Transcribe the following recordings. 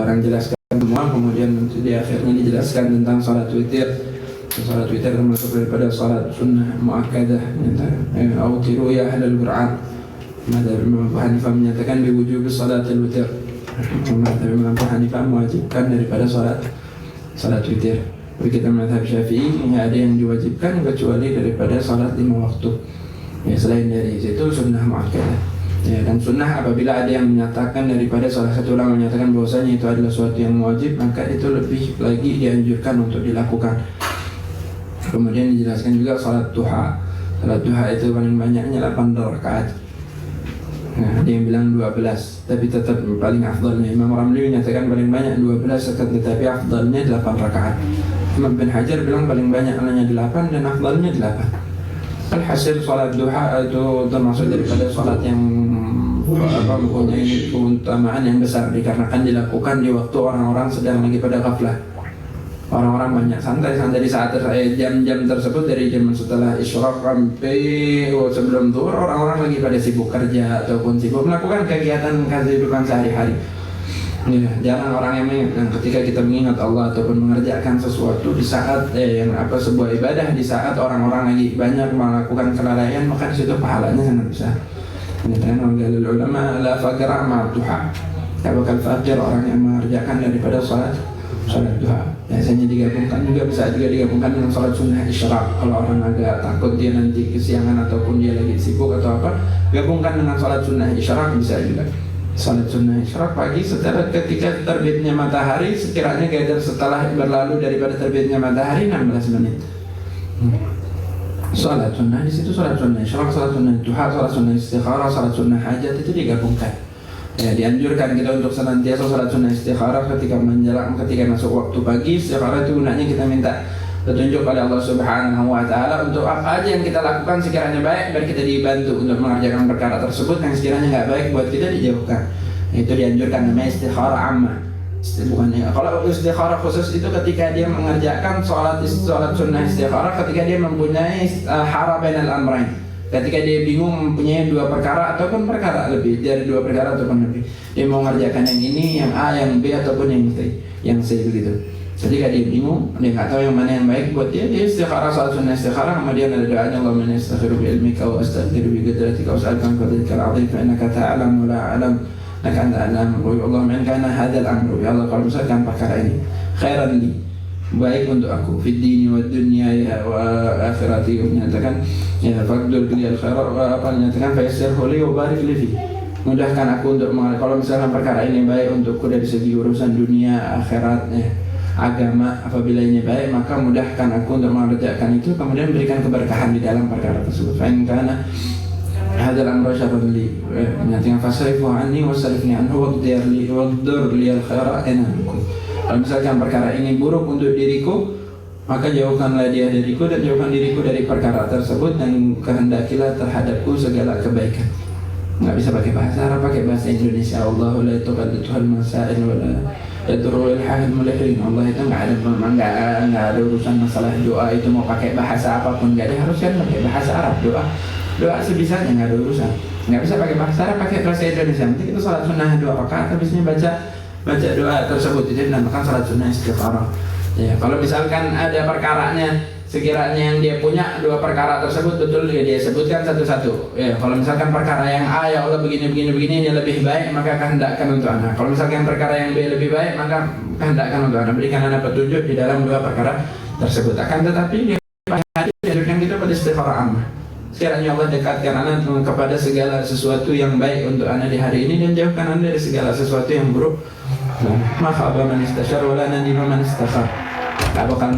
sekarang jelaskan semua, kemudian nanti di akhirnya dijelaskan tentang salat witir. Salat witir termasuk daripada salat sunnah muakkadah, autiru ya ahlal Qur'an. Madzhab Imam Abu Hanifah menyatakan biwujub salatil witir. Madzhab Imam Abu Hanifah mewajibkan daripada salat witir. Bagi kita mazhab Syafi'i ada yang diwajibkan kecuali daripada salat 5 waktu. Ya, selain dari situ sunnah muakkadah. Ya, dan sunnah apabila ada yang menyatakan daripada salah satu ulama menyatakan bahwasanya itu adalah suatu yang wajib, maka itu lebih lagi dianjurkan untuk dilakukan. Kemudian dijelaskan juga salat duha. Salat duha itu paling banyaknya 8 rakaat. Nah, ada yang bilang 12, tapi tetap paling afdalnya Imam Ramli menyatakan paling banyak 12, tetapi afdalnya 8 rakaat. Imam bin Hajar bilang paling banyak hanya 8 dan afdalnya 8. Alhasil salat duha itu termasuk daripada salat yang mempunyai keutamaan yang besar dikarenakan dilakukan di waktu orang-orang sedang lagi pada ghaflah. Orang-orang banyak santai-santai di saat jam-jam tersebut, dari jam setelah isyraq sampai sebelum zuhur, orang-orang lagi pada sibuk kerja ataupun sibuk melakukan kegiatan kehidupan sehari-hari. Ya, jarang orang yang mengingat. Ketika kita mengingat Allah ataupun mengerjakan sesuatu di saat sebuah ibadah di saat orang-orang lagi banyak melakukan kelalaian, maka di situ pahalanya sangat besar. Karena ulama la faqra ma duha. Tak bakal fakir orang yang mengerjakan daripada salat duha. Biasanya digabungkan juga, bisa juga digabungkan dengan salat sunnah isyraq. Kalau orang agak takut dia nanti kesiangan ataupun dia lagi sibuk atau apa, gabungkan dengan salat sunnah isyraq bisa juga. Salat sunnah isyraq pagi setelah ketika terbitnya matahari, sekiranya setelah berlalu daripada terbitnya matahari 16 menit. Salat sunnah di situ, salat sunnah isyraq, salat sunnah duha, salat sunnah istikharah, salat sunnah hajat itu digabungkan. Ya, dianjurkan kita untuk senantiasa salat sunnah istikharah ketika masuk waktu pagi. Istikharah itu gunanya kita minta petunjuk pada Allah Subhanahu wa Ta'ala untuk apa aja yang kita lakukan sekiranya baik, biar kita dibantu untuk mengerjakan perkara tersebut. Yang sekiranya nggak baik buat kita dijauhkan. Itu dianjurkan, namanya istikharah ammah. Kalau istikharah khusus itu ketika dia mengerjakan salat sunnah istikharah ketika dia mempunyai hara bainal amrain. Ketika dia bingung mempunyai 2 perkara ataupun perkara lebih dari 2 perkara ataupun lebih, dia mau mengerjakan yang ini, yang A, yang B ataupun yang C begitu. Ketika dia bingung, dia nggak tahu yang mana yang baik buat dia istikharah, salat sunnah istikharah. Kemudian ada doanya, Allahumma inni astaghfiru bi ilmika wa astaghfiru bi qudratika wa as'aluka min fadlika al-'azim fa innaka ta'lamu wa la a'lam laka anta a'lamu. Allahumma in kana hadzal amru, ya Allah, kalau misalkan perkara ini khairan li, baik untuk aku, fid dini wa dunya wa akhirati, menyatakan ya faqdur li al-khairat wa menyatakan fa yassirhu li wa barik li fi, mudahkan aku untuk kalau misalkan perkara ini baik untukku dari segi urusan dunia akhirat, agama, apabila ini baik maka mudahkan aku untuk mengerjakan itu, kemudian berikan keberkahan di dalam perkara tersebut. Fa in kana hadzal amru syarrun li, menyatakan fasrifu anni wasrifni anhu waqdir li al-khairat anhu. Kalau misalkan perkara ini buruk untuk diriku, maka jauhkanlah dia dariku dan jauhkan diriku dari perkara tersebut, dan kehendakilah terhadapku segala kebaikan. Nggak bisa pakai bahasa Arab, pakai bahasa Indonesia. Allahu la tuqaddituhal masail wa la yadurul hal mulihin. Allah itu nggak ada urusan masalah doa itu mau pakai bahasa apapun, nggak ada, harusnya pakai bahasa Arab. Doa sebisanya, nggak ada urusan. Nggak bisa pakai bahasa Arab, pakai bahasa Indonesia. Nanti kita salat sunnah 2 rakaat, habisnya baca doa tersebut, itu dinamakan salat sunnah istikharah. Ya, kalau misalkan ada perkaranya, sekiranya yang dia punya 2 perkara tersebut betul dia sebutkan satu-satu. Ya, kalau misalkan perkara yang A, ya Allah begini ini lebih baik, maka kehendakkan untuk anak. Kalau misalkan perkara yang B lebih baik, maka kehendakkan untuk anak. Berikan anak petunjuk di dalam 2 perkara tersebut. Akan tetapi dianjurkan kita pada istikharah ammah. Sekiranya Allah dekatkan anak kepada segala sesuatu yang baik untuk anak di hari ini, dan jauhkan anak dari segala sesuatu yang buruk. Maka apa man istasyar wala nadima man istakhar. Tak bakal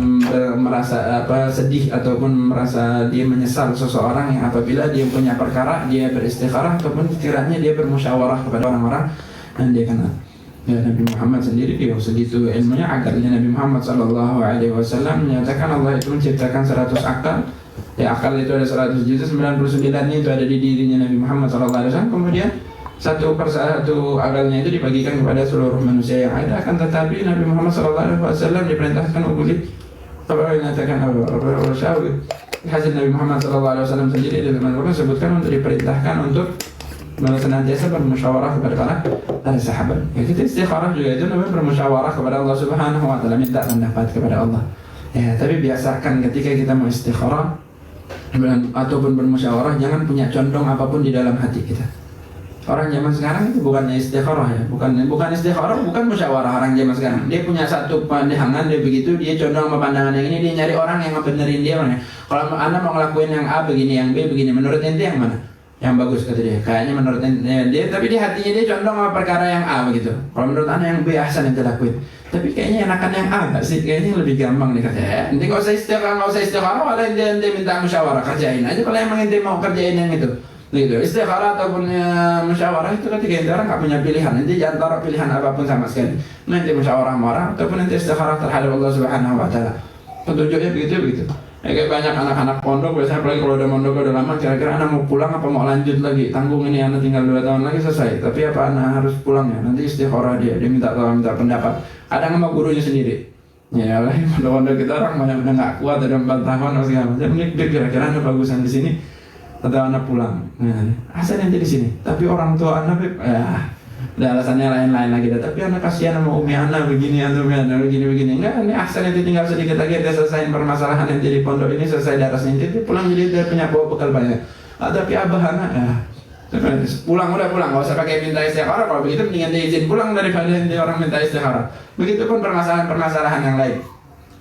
merasa sedih ataupun merasa dia menyesal seseorang yang apabila dia punya perkara dia beristikharah ataupun sekiranya dia bermusyawarah kepada orang-orang yang dia kenal. Ya, Nabi Muhammad sendiri dia segitu ilmunya, akalnya Nabi Muhammad SAW menyatakan Allah itu menciptakan 100 akal. Ya, akal itu ada 100 juta, 99-nya itu ada di dirinya Nabi Muhammad SAW. Kemudian satu persatu akalnya itu dibagikan kepada seluruh manusia yang ada. Akan tetapi Nabi Muhammad SAW diperintahkan untuk menyatakan syawir. Hasil Nabi Muhammad SAW sendiri dalam Al-Quran disebutkan untuk diperintahkan untuk senantiasa bermusyawarah kepada para sahabat. Ya, kita istikharah juga itu namanya bermusyawarah kepada Allah Subhanahu wa taala, minta pendapat kepada Allah. Ya, tapi biasakan ketika kita mau istikharah ataupun bermusyawarah, jangan punya condong apapun di dalam hati kita. Orang zaman sekarang itu bukannya istikharah ya, bukan istikharah, bukan musyawarah orang zaman sekarang. Dia punya satu pandangan, dia begitu, dia condong sama pandangan yang ini, dia nyari orang yang ngebenerin dia. Kalau Anda mau ngelakuin yang A begini, yang B begini, menurut ente yang mana? Yang bagus, kata dia. Kayaknya menurut dia, tapi di hatinya dia condong sama perkara yang A begitu. Kalau menurut Anda yang B ahsan ente lakuin. Tapi kayaknya enakan yang A nggak sih? Kayaknya lebih gampang nih katanya. Nanti kalau saya istikharah, kalau ente minta musyawarah, kerjain aja. Kalau emang ente mau kerjain yang itu. Gitu. Istikharah ataupun musyawarah itu ketika ente orang nggak punya pilihan, ente antara pilihan apapun sama sekali. Nanti musyawarah marah ataupun nanti istikharah terhadap Allah Subhanahu wa taala. Petunjuknya begitu. Kayak banyak anak-anak pondok biasanya, apalagi kalau udah mondok udah lama, kira-kira anak mau pulang apa mau lanjut lagi? Tanggung ini anak tinggal 2 tahun lagi selesai. Tapi apa anak harus pulang ya? Nanti istikharah dia minta pendapat. Ada sama gurunya sendiri. Ya, pondok kita orang banyak udah nggak kuat, ada 4 tahun atau segala macam. Ini kira-kira anak bagusan di sini atau anak pulang, asal nanti di sini. Tapi orang tua anak, ada alasannya lain-lain lagi. Tapi anak kasihan sama umi anak begini atau begini. Enggak, ini asal nanti tinggal sedikit lagi dia selesaiin permasalahan yang jadi pondok ini, selesai darasnya nanti dia pulang, jadi dia punya bawa bekal banyak. Tapi abah anak, pulang, nggak usah pakai minta istikharah. Kalau begitu mendingan dia izin pulang daripada dia orang minta istikharah. Begitupun permasalahan yang lain.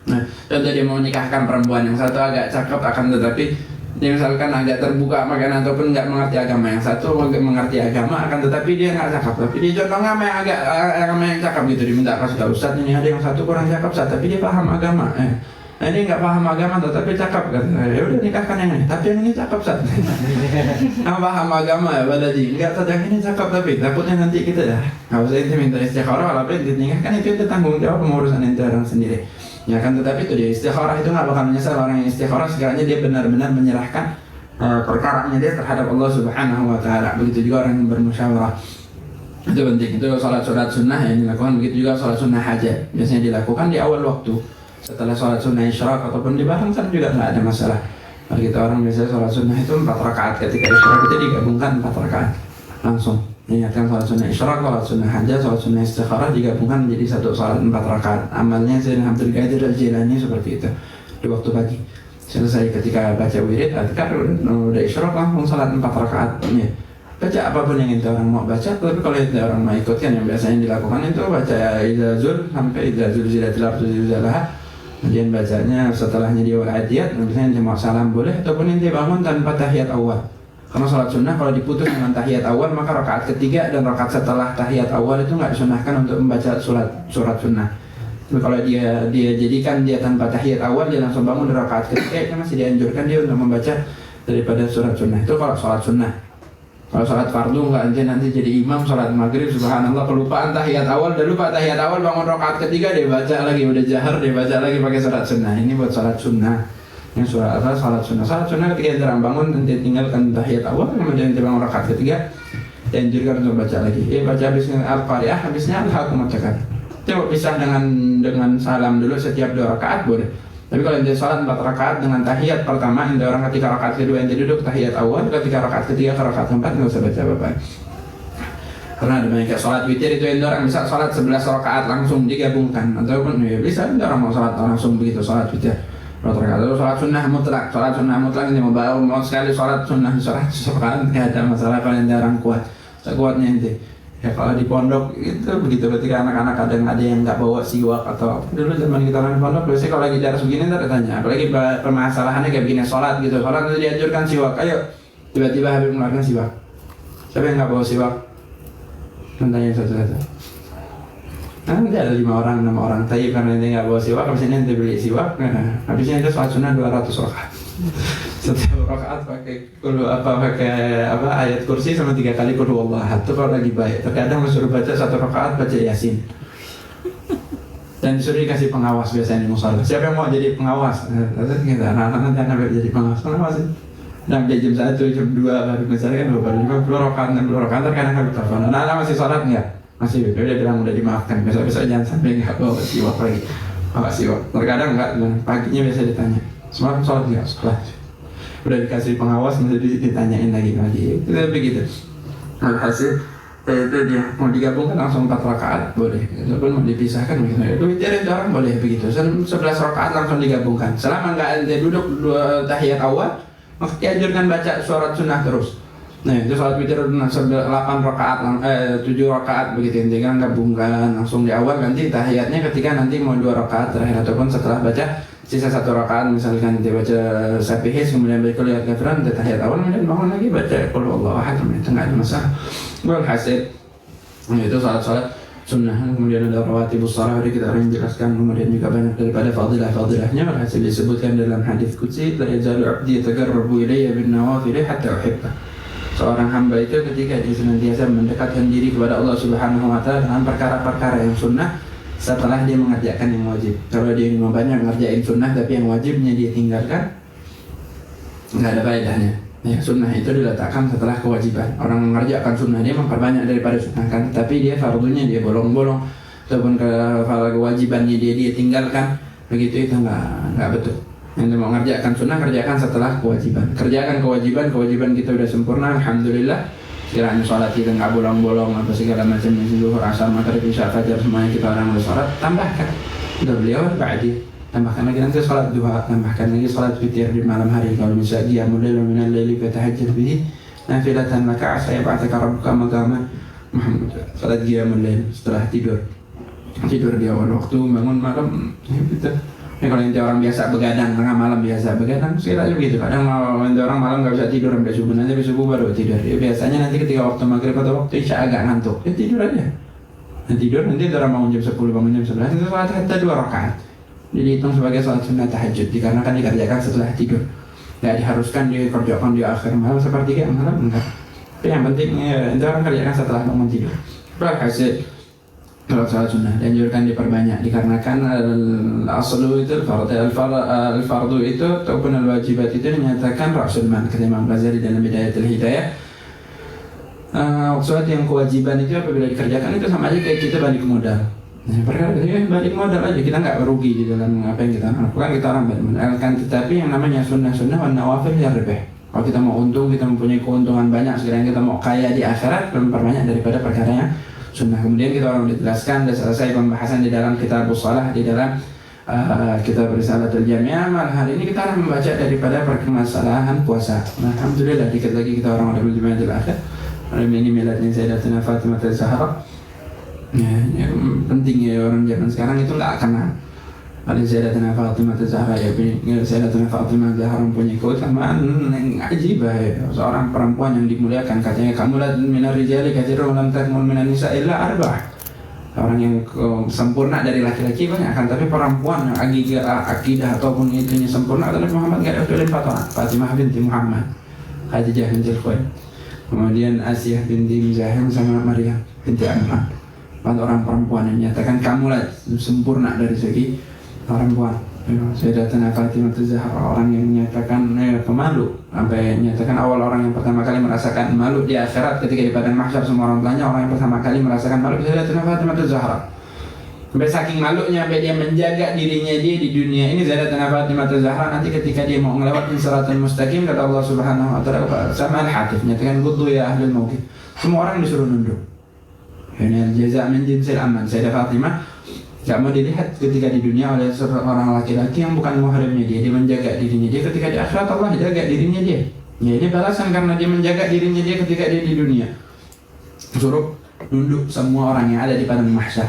Nah, contoh dia mau menikahkan perempuan yang satu agak cakep akan tetapi dia misalkan agak terbuka makan ataupun nggak mengerti agama, yang satu mengerti agama akan tetapi dia nggak cakap, tapi dia condong sama yang agak agama yang cakap gitu, diminta kasih tahu Ustaz ini ada yang satu kurang cakap Ustaz, tapi dia paham agama. Nah, ini nggak paham agama tetapi cakap kan, ya udah nikahkan yang ini, tapi yang ini cakap Ustaz. Yang paham agama ya badai, nggak Ustaz yang ini cakap, tapi takutnya nanti kita ya nggak usah ente minta istikharah, tapi ente nikahkan itu tanggung jawab pengurusan ente orang sendiri. Ya kan, tetapi itu dia istikharah itu nggak bakal menyesal orang yang istikharah sekiranya dia benar-benar menyerahkan perkaranya dia terhadap Allah Subhanahu wa taala. Begitu juga orang yang bermusyawarah. Itu penting. Itu salat sunnah yang dilakukan, begitu juga salat sunnah hajat. Biasanya dilakukan di awal waktu. Setelah salat sunnah isyraq ataupun di bangsaan juga nggak ada masalah. Kalau kita orang biasanya salat sunnah itu 4 rakaat, ketika isyraq itu digabungkan 4 rakaat langsung. Niatkan salat sunnah isyraq, salat sunnah hajat, salat sunnah istikharah digabungkan menjadi satu salat 4 rakaat. Amalnya Sayyidina Abdul Qadir Al-Jilani seperti itu di waktu pagi. Selesai ketika baca wirid, adhkar, udah isyraq langsung salat 4 rakaat. Ya. Baca apapun yang ente orang mau baca, tapi kalau ente orang mau ikutkan yang biasanya dilakukan itu baca Idzazul sampai Idzazul zilatil ardu zilzalaha. Kemudian bacanya setelahnya dia adiyat, misalnya ente mau salam boleh, ataupun ente bangun tanpa tahiyat awal. Karena sholat sunnah kalau diputus dengan tahiyat awal, maka rakaat ketiga dan rakaat setelah tahiyat awal itu nggak disunahkan untuk membaca surat sunnah. Tapi kalau dia jadikan dia tanpa tahiyat awal, dia langsung bangun di rakaat ketiga, itu masih dianjurkan dia untuk membaca daripada surat sunnah. Itu kalau sholat sunnah. Kalau sholat fardu nggak, nanti jadi imam sholat maghrib, subhanallah kelupaan tahiyat awal, udah lupa tahiyat awal, bangun rakaat ketiga dia baca lagi, udah jahar dia baca lagi pakai surat sunnah. Ini buat sholat sunnah. Yang salat sunnah. Salat sunnah ketika ente bangun, nanti tinggalkan tahiyat awal, kemudian ente bangun rakaat ketiga, dianjurkan untuk baca lagi. Baca habisnya Al-Qari'ah, habisnya Al-Haqqum At-Takatsur. Coba pisah dengan salam dulu setiap 2 rakaat boleh. Tapi kalau ente salat 4 rakaat dengan tahiyat pertama, ente orang ketika rakaat kedua ente duduk tahiyat awal, ketika rakaat ketiga ke rakaat keempat nggak usah baca apa-apa. Karena ada banyak salat witir itu ente orang bisa salat 11 rakaat langsung digabungkan, ataupun ya bisa ente orang mau salat langsung begitu salat witir. Lalu sholat sunnah mutlak ini mau sekali sholat sunnah rakaat nggak ada masalah kalau ente orang kuat, sekuatnya ente. Ya kalau di pondok itu begitu, ketika anak-anak kadang ada yang nggak bawa siwak atau apa. Dulu zaman kita orang di pondok biasanya kalau lagi daras begini ntar ditanya, apalagi permasalahannya kayak begini sholat gitu, sholat itu dianjurkan siwak, ayo tiba-tiba Habib mengeluarkan siwak. Siapa yang nggak bawa siwak? Tanya satu-satu. Nanti ada 5 orang, 6 orang. Tapi karena ente nggak bawa siwak, habis ini ente beli siwak. Habisnya ente sholat sunnah 200 rakaat. Setiap rakaat pakai ayat kursi sama 3 kali qul huwallahu. Itu kalau lagi baik. Terkadang disuruh baca 1 rakaat baca Yasin. Dan disuruh dikasih pengawas biasanya di musala. Siapa yang mau jadi pengawas? Terus kita anak-anak nanti jadi pengawas sih. Nah, jam 1, jam 2 baru misalnya kan baru 50 rakaat, 60 rakaat. Terkadang habis telepon. Anak-anak masih sholat nggak? Masih, dia bilang udah dimaafkan. Besok jangan sampai nggak bawa siwak lagi. Bawa siwak. Terkadang nggak, paginya biasa ditanya. Semalam sholat nggak? Sekolah. Udah dikasih pengawas, masih ditanyain lagi. Itu begitu. Alhasil itu dia mau digabungkan langsung 4 rakaat boleh, ataupun mau dipisahkan begitu. Witir itu orang boleh begitu. 11 rakaat langsung digabungkan. Selama nggak ente duduk 2 tahiyat awal, maka dianjurkan baca surat sunnah terus. Nah itu salat witir 8 rakaat, 7 rakaat begitu, ente kan gabungkan langsung di awal, nanti tahiyatnya ketika nanti mau 2 rakaat terakhir ataupun setelah baca sisa 1 rakaat, misalkan dia baca Sabihis kemudian baca Qul ya Kafiran, dia tahiyat awal kemudian bangun lagi baca Qul huwallahu ahad, itu nggak ada masalah. Walhasil itu salat sunnah. Kemudian ada rawatibus shalah, kita akan jelaskan, kemudian juga banyak daripada fadilahnya. Walhasil disebutkan dalam hadis qudsi, la yazalu 'abdi yataqarrabu ilayya bin nawafil hatta uhibbah. Seorang hamba itu ketika dia senantiasa mendekatkan diri kepada Allah Subhanahu wa taala dengan perkara-perkara yang sunnah setelah dia mengerjakan yang wajib. Kalau dia banyak ngerjain sunnah tapi yang wajibnya dia tinggalkan, nggak ada faedahnya. Ya, sunnah itu diletakkan setelah kewajiban. Orang mengerjakan sunnah dia memperbanyak daripada sunnah kan, tapi dia fardunya dia bolong-bolong ataupun kewajibannya dia tinggalkan, begitu itu nggak betul. Yang mau mengerjakan sunnah kerjakan setelah kewajiban. Kerjakan kewajiban kita udah sempurna, alhamdulillah. Sekiranya sholat kita nggak bolong-bolong apa segala macam, zuhur, asar, maghrib, isya, fajar semuanya kita orang udah sholat, tambahkan. Udah beliau ba'di, tambahkan lagi nanti sholat duha, tambahkan lagi sholat witir di malam hari. Kalau bisa qiyamul lail wa minal laili fatahajjad bihi nafilatan laka asa yab'atsaka rabbuka maqaman Mahmud. Sholat qiyamul lail setelah tidur di awal waktu, bangun malam gitu. Ya, kalau nanti orang biasa begadang tengah malam, biasa begadang sekiranya begitu. Kadang nanti orang malam nggak bisa tidur sampai subuh, nanti sampai subuh baru tidur. Ya, biasanya nanti ketika waktu maghrib atau waktu isya agak ngantuk, ya tidur aja. Tidur nanti orang bangun jam 10, bangun jam 11, itu sholat hatta 2 rakaat. Jadi hitung sebagai sholat sunnah tahajud, dikarenakan dikerjakan setelah tidur. Nggak diharuskan dikerjakan di akhir malam seperti kayak malam, enggak. Tapi yang penting ya, itu orang kerjakan setelah bangun tidur. Berhasil. Kalau sholat sunnah dianjurkan diperbanyak, dikarenakan al-aslu itu al-fardu itu ataupun al-wajibat itu dinyatakan ra'sul mal, kata Imam Ghazali dalam Bidayatul Hidayah. Sholat yang kewajiban itu apabila dikerjakan itu sama aja kayak kita balik modal. Nah, perkara balik modal aja, kita nggak merugi di dalam apa yang kita lakukan, kita orang balik modal. Tetapi yang namanya sunnah-sunnah wan nawafil ya rebeh. Kalau kita mau untung, kita mempunyai keuntungan banyak, sekiranya kita mau kaya di akhirat, memperbanyak daripada perkara yang sunnah. Kemudian kita orang dijelaskan dan selesai pembahasan di dalam kitabus shalah, di dalam kitab Risalatul Jami'ah. Malam hari ini kita akan membaca daripada permasalahan puasa. Nah, alhamdulillah dikit lagi kita orang ada Jumadil Akhir. Malam ini miladnya Sayyidatina Fatimah Az-Zahra. Ya, penting ya orang zaman sekarang itu nggak kenal. Ada Sayyidatina Fatimah Az-Zahra, ya Sayyidatina Fatimah Az-Zahra mempunyai keutamaan yang ajib ya. Seorang perempuan yang dimuliakan, katanya kamu la minar rijali katsirun lam takmul minan nisa illa arba'ah. Orang yang sempurna dari laki-laki banyak kan, tapi perempuan yang akidah ataupun itunya sempurna adalah Muhammad, enggak ada kecuali 4 orang. Fatimah binti Muhammad, Khadijah binti Khuwailid, kemudian Asiyah binti Muzahim sama Maryam binti Imran. 4 orang perempuan yang menyatakan kamulah sempurna dari segi perempuan. Sayyidatina Fatimah Az-Zahra, orang yang menyatakan pemalu, sampai menyatakan awal orang yang pertama kali merasakan malu di akhirat ketika di padang mahsyar semua orang tanya, orang yang pertama kali merasakan malu Sayyidatina Fatimah Az-Zahra. Sampai saking malunya sampai dia menjaga dirinya dia di dunia ini. Sayyidatina Fatimah Az-Zahra nanti ketika dia mau melewati siratal mustaqim, kata Allah Subhanahu wa taala sama al-Hatif menyatakan quddu ya ahlul mauqif, semua orang disuruh nunduk. Ini al-jaza' min jinsil amal. Sayyidatina Fatimah gak mau dilihat ketika di dunia oleh seorang laki-laki yang bukan muhrimnya dia menjaga dirinya dia. Ketika di akhirat Allah jaga dirinya dia. Ya, ini balasan karena dia menjaga dirinya dia ketika dia di dunia. Suruh nunduk semua orang yang ada di padang mahsyar.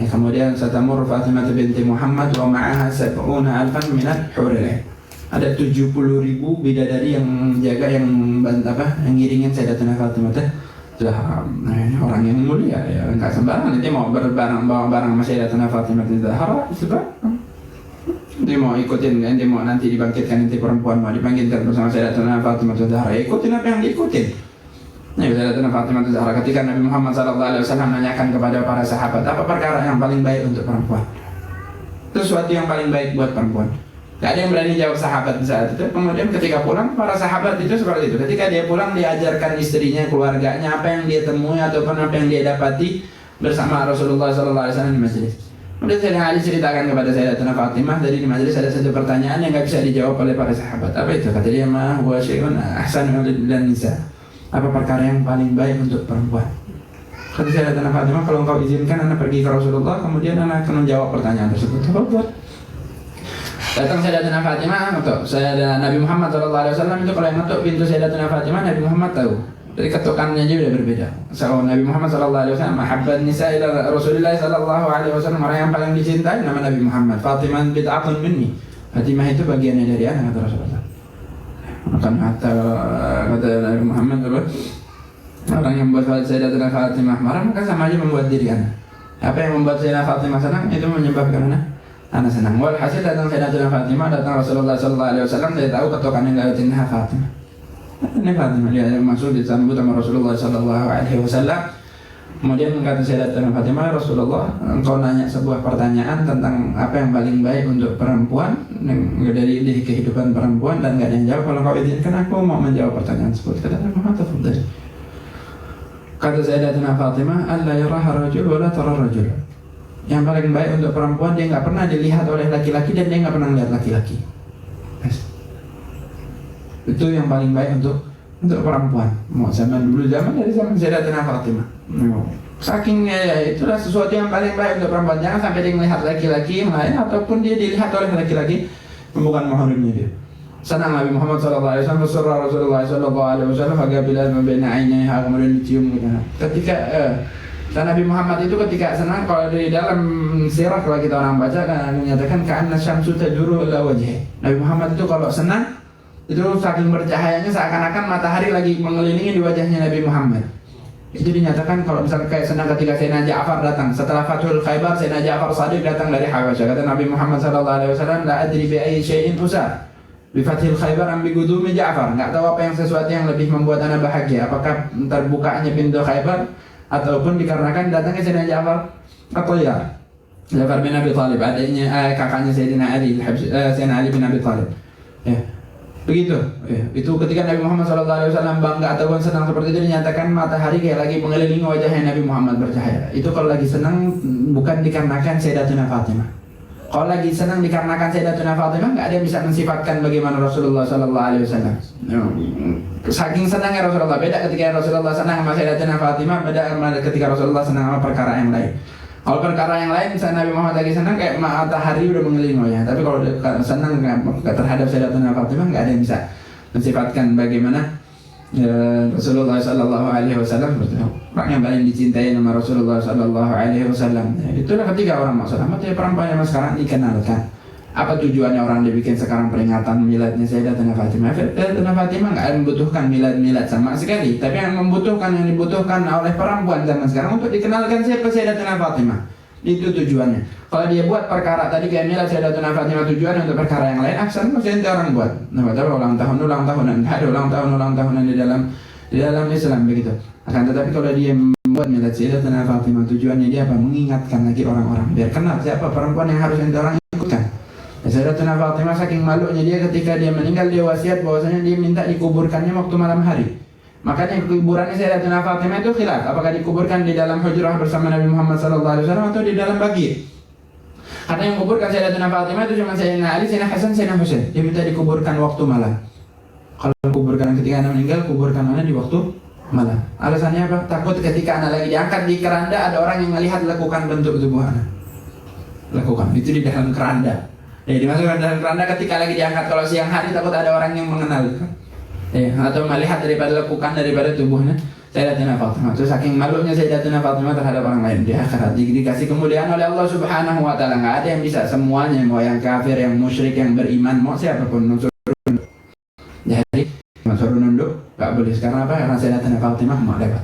Ya, kemudian satamur Fatimah binti Muhammad wa ma'aha 70,000 minat huril. Ada 70.000 bidadari yang menjaga, yang ngiringin Sayyidatina Fatimah Zahra. Nah, ini orang yang mulia ya, enggak sembarangan. Nanti mau berbarang bawa barang sama Sayyidatina Fatimah Zahra, sebab dia mau ikutin, dia mau nanti dibangkitkan, nanti perempuan mau dibangkitkan bersama Sayyidatina Fatimah Zahra, ya ikutin apa yang diikutin. Nah, Sayyidatina Fatimah Zahra ketika Nabi Muhammad SAW menanyakan kepada para sahabat, apa perkara yang paling baik untuk perempuan? Sesuatu yang paling baik buat perempuan. Gak ada yang berani jawab sahabat saat itu. Kemudian ketika pulang, para sahabat itu seperti itu. Ketika dia pulang, diajarkan istrinya, keluarganya, apa yang dia temui ataupun apa yang dia dapati bersama Rasulullah SAW di majelis. Kemudian Sayyidina Ali ceritakan kepada Sayyidatina Fatimah, dari di majelis ada satu pertanyaan yang gak bisa dijawab oleh para sahabat. Apa itu? Kata dia, ma huwa syai'un ahsanu lin nisa. Apa perkara yang paling baik untuk perempuan? Kata Sayyidatina Fatimah, kalau engkau izinkan anak pergi ke Rasulullah, kemudian anak akan menjawab pertanyaan tersebut. Apa buat? Datang Sayyidatina Fatimah untuk Sayyidatina Nabi Muhammad SAW itu kalau yang ngetuk pintu Sayyidatina Fatimah, Nabi Muhammad tahu. Dari ketukannya aja udah berbeda. So, Nabi Muhammad SAW mahabbat nisa ila Rasulullah SAW, orang yang paling dicintai nama Nabi Muhammad. Fatimah bid'atun minni. Fatimah itu bagiannya dari anak, kata Rasulullah. Maka kata Nabi Muhammad, orang yang membuat Sayyidatina Fatimah marah maka sama aja membuat diri anak. Apa yang membuat Sayyidatina Fatimah senang itu menyebabkan anak senang. Walhasil datang Sayyidatina Fatimah, datang Rasulullah SAW, dia tahu ketukan yang lawatinha Fatimah. Ini Fatimah dia masuk disambut sama Rasulullah SAW. Kemudian kata Sayyidatina Fatimah, Rasulullah, engkau nanya sebuah pertanyaan tentang apa yang paling baik untuk perempuan dari kehidupan perempuan dan nggak ada yang jawab. Kalau kau izinkan aku mau menjawab pertanyaan tersebut. Kata Nabi Muhammad, tafadhal. Kata Sayyidatina Fatimah, alla yaraha rajul wa la tara rajul. Yang paling baik untuk perempuan, dia nggak pernah dilihat oleh laki-laki dan dia nggak pernah lihat laki-laki. Itu yang paling baik untuk perempuan. Mau zaman dulu, dari zaman Sayyidatina Fatimah. Saking itulah sesuatu yang paling baik untuk perempuan. Jangan sampai dia melihat laki-laki yang lain ataupun dia dilihat oleh laki-laki bukan mahramnya dia. Senang Nabi Muhammad SAW bersurah Rasulullah SAW agak bila membina ainnya kemudian dicium. Ketika dan Nabi Muhammad itu ketika senang, kalau di dalam sirah kalau kita orang baca kan menyatakan ka'anna syamsu tajuru ila wajhi. Nabi Muhammad itu kalau senang itu saking bercahayanya seakan-akan matahari lagi mengelilingi di wajahnya Nabi Muhammad. Itu dinyatakan kalau misalnya kayak senang ketika Sayyidina Ja'far datang setelah Fathul Khaybar, Sayyidina Ja'far Shadiq datang dari Habasyah. Kata Nabi Muhammad SAW, la adri bi ayyi syai'in usar bi Fathil Khaybar am bi gudumi Ja'far. Enggak tahu apa yang sesuatu yang lebih membuat Anda bahagia, apakah terbukanya pintu Khaybar ataupun dikarenakan datangnya Sayyidina Ja'far atau ya Ja'far bin Abi Thalib, adanya kakaknya Sayyidina Ali, Sayyidina Ali bin Abi Thalib. Ya. Begitu, ya. Itu ketika Nabi Muhammad SAW bangga ataupun senang seperti itu dinyatakan matahari kayak lagi mengelilingi wajahnya Nabi Muhammad bercahaya. Itu kalau lagi senang bukan dikarenakan Sayyidatina Fatimah. Kalau lagi senang dikarenakan Sayyidatina Fatimah, nggak ada yang bisa mensifatkan bagaimana Rasulullah SAW. Saking senangnya Rasulullah, beda ketika Rasulullah senang sama Sayyidatina Fatimah, beda ketika Rasulullah senang sama perkara yang lain. Kalau perkara yang lain, misalnya Nabi Muhammad lagi senang kayak matahari udah mengelilingi wajah. Tapi kalau senang terhadap Sayyidatina Fatimah, nggak ada yang bisa mensifatkan bagaimana Rasulullah SAW. Orang yang paling dicintai nama Rasulullah SAW. Itulah ketika orang mau selamat ya perempuan yang sekarang dikenalkan. Apa tujuannya orang dibikin sekarang peringatan miladnya Sayyidatina Fatimah? Sayyidatina Fatimah nggak membutuhkan milad sama sekali, tapi yang dibutuhkan oleh perempuan zaman sekarang untuk dikenalkan siapa Sayyidatina Fatimah. Itu tujuannya. Kalau dia buat perkara tadi kayak milad Sayyidatina Fatimah tujuannya untuk perkara yang lain, aksan mesti orang buat. Nah, tapi ulang tahunan, ada ulang tahunan di dalam Islam begitu. Akan tetapi kalau dia membuat milad Sayyidatina Fatimah tujuannya dia apa? Mengingatkan lagi orang-orang biar kenal siapa perempuan yang harus orang ikutkan. Sayyidatina Fatimah saking malunya dia ketika dia meninggal dia wasiat bahwasanya dia minta dikuburkannya waktu malam hari. Makanya kuburannya Sayyidatina Fatimah itu khilaf, apakah dikuburkan di dalam hujrah bersama Nabi Muhammad SAW atau di dalam baqi'. Karena yang kuburkan Sayyidatina Fatimah itu cuma Sayyidina Ali, Sayyidina Hasan, Sayyidina Husain. Dia minta dikuburkan waktu malam. Kalau kuburkan ketika anak meninggal, kuburkan anak di waktu malam. Alasannya apa? Takut ketika anak lagi diangkat di keranda ada orang yang melihat lakukan bentuk tubuh anak. Lakukan itu di dalam keranda. Dimasukkan dalam keranda ketika lagi diangkat. Kalau siang hari takut ada orang yang mengenal atau melihat daripada lekukan daripada tubuhnya Sayyidatina Fatimah. Itu saking malunya Sayyidatina Fatimah terhadap orang lain. Dia akhirat dikasih kemuliaan oleh Allah Subhanahu wa taala. Enggak ada yang bisa, semuanya, mau yang kafir, yang musyrik, yang beriman, mau siapapun nusur. Jadi nusur nunduk enggak boleh. Sekarang apa? Karena Sayyidatina Fatimah mau lewat.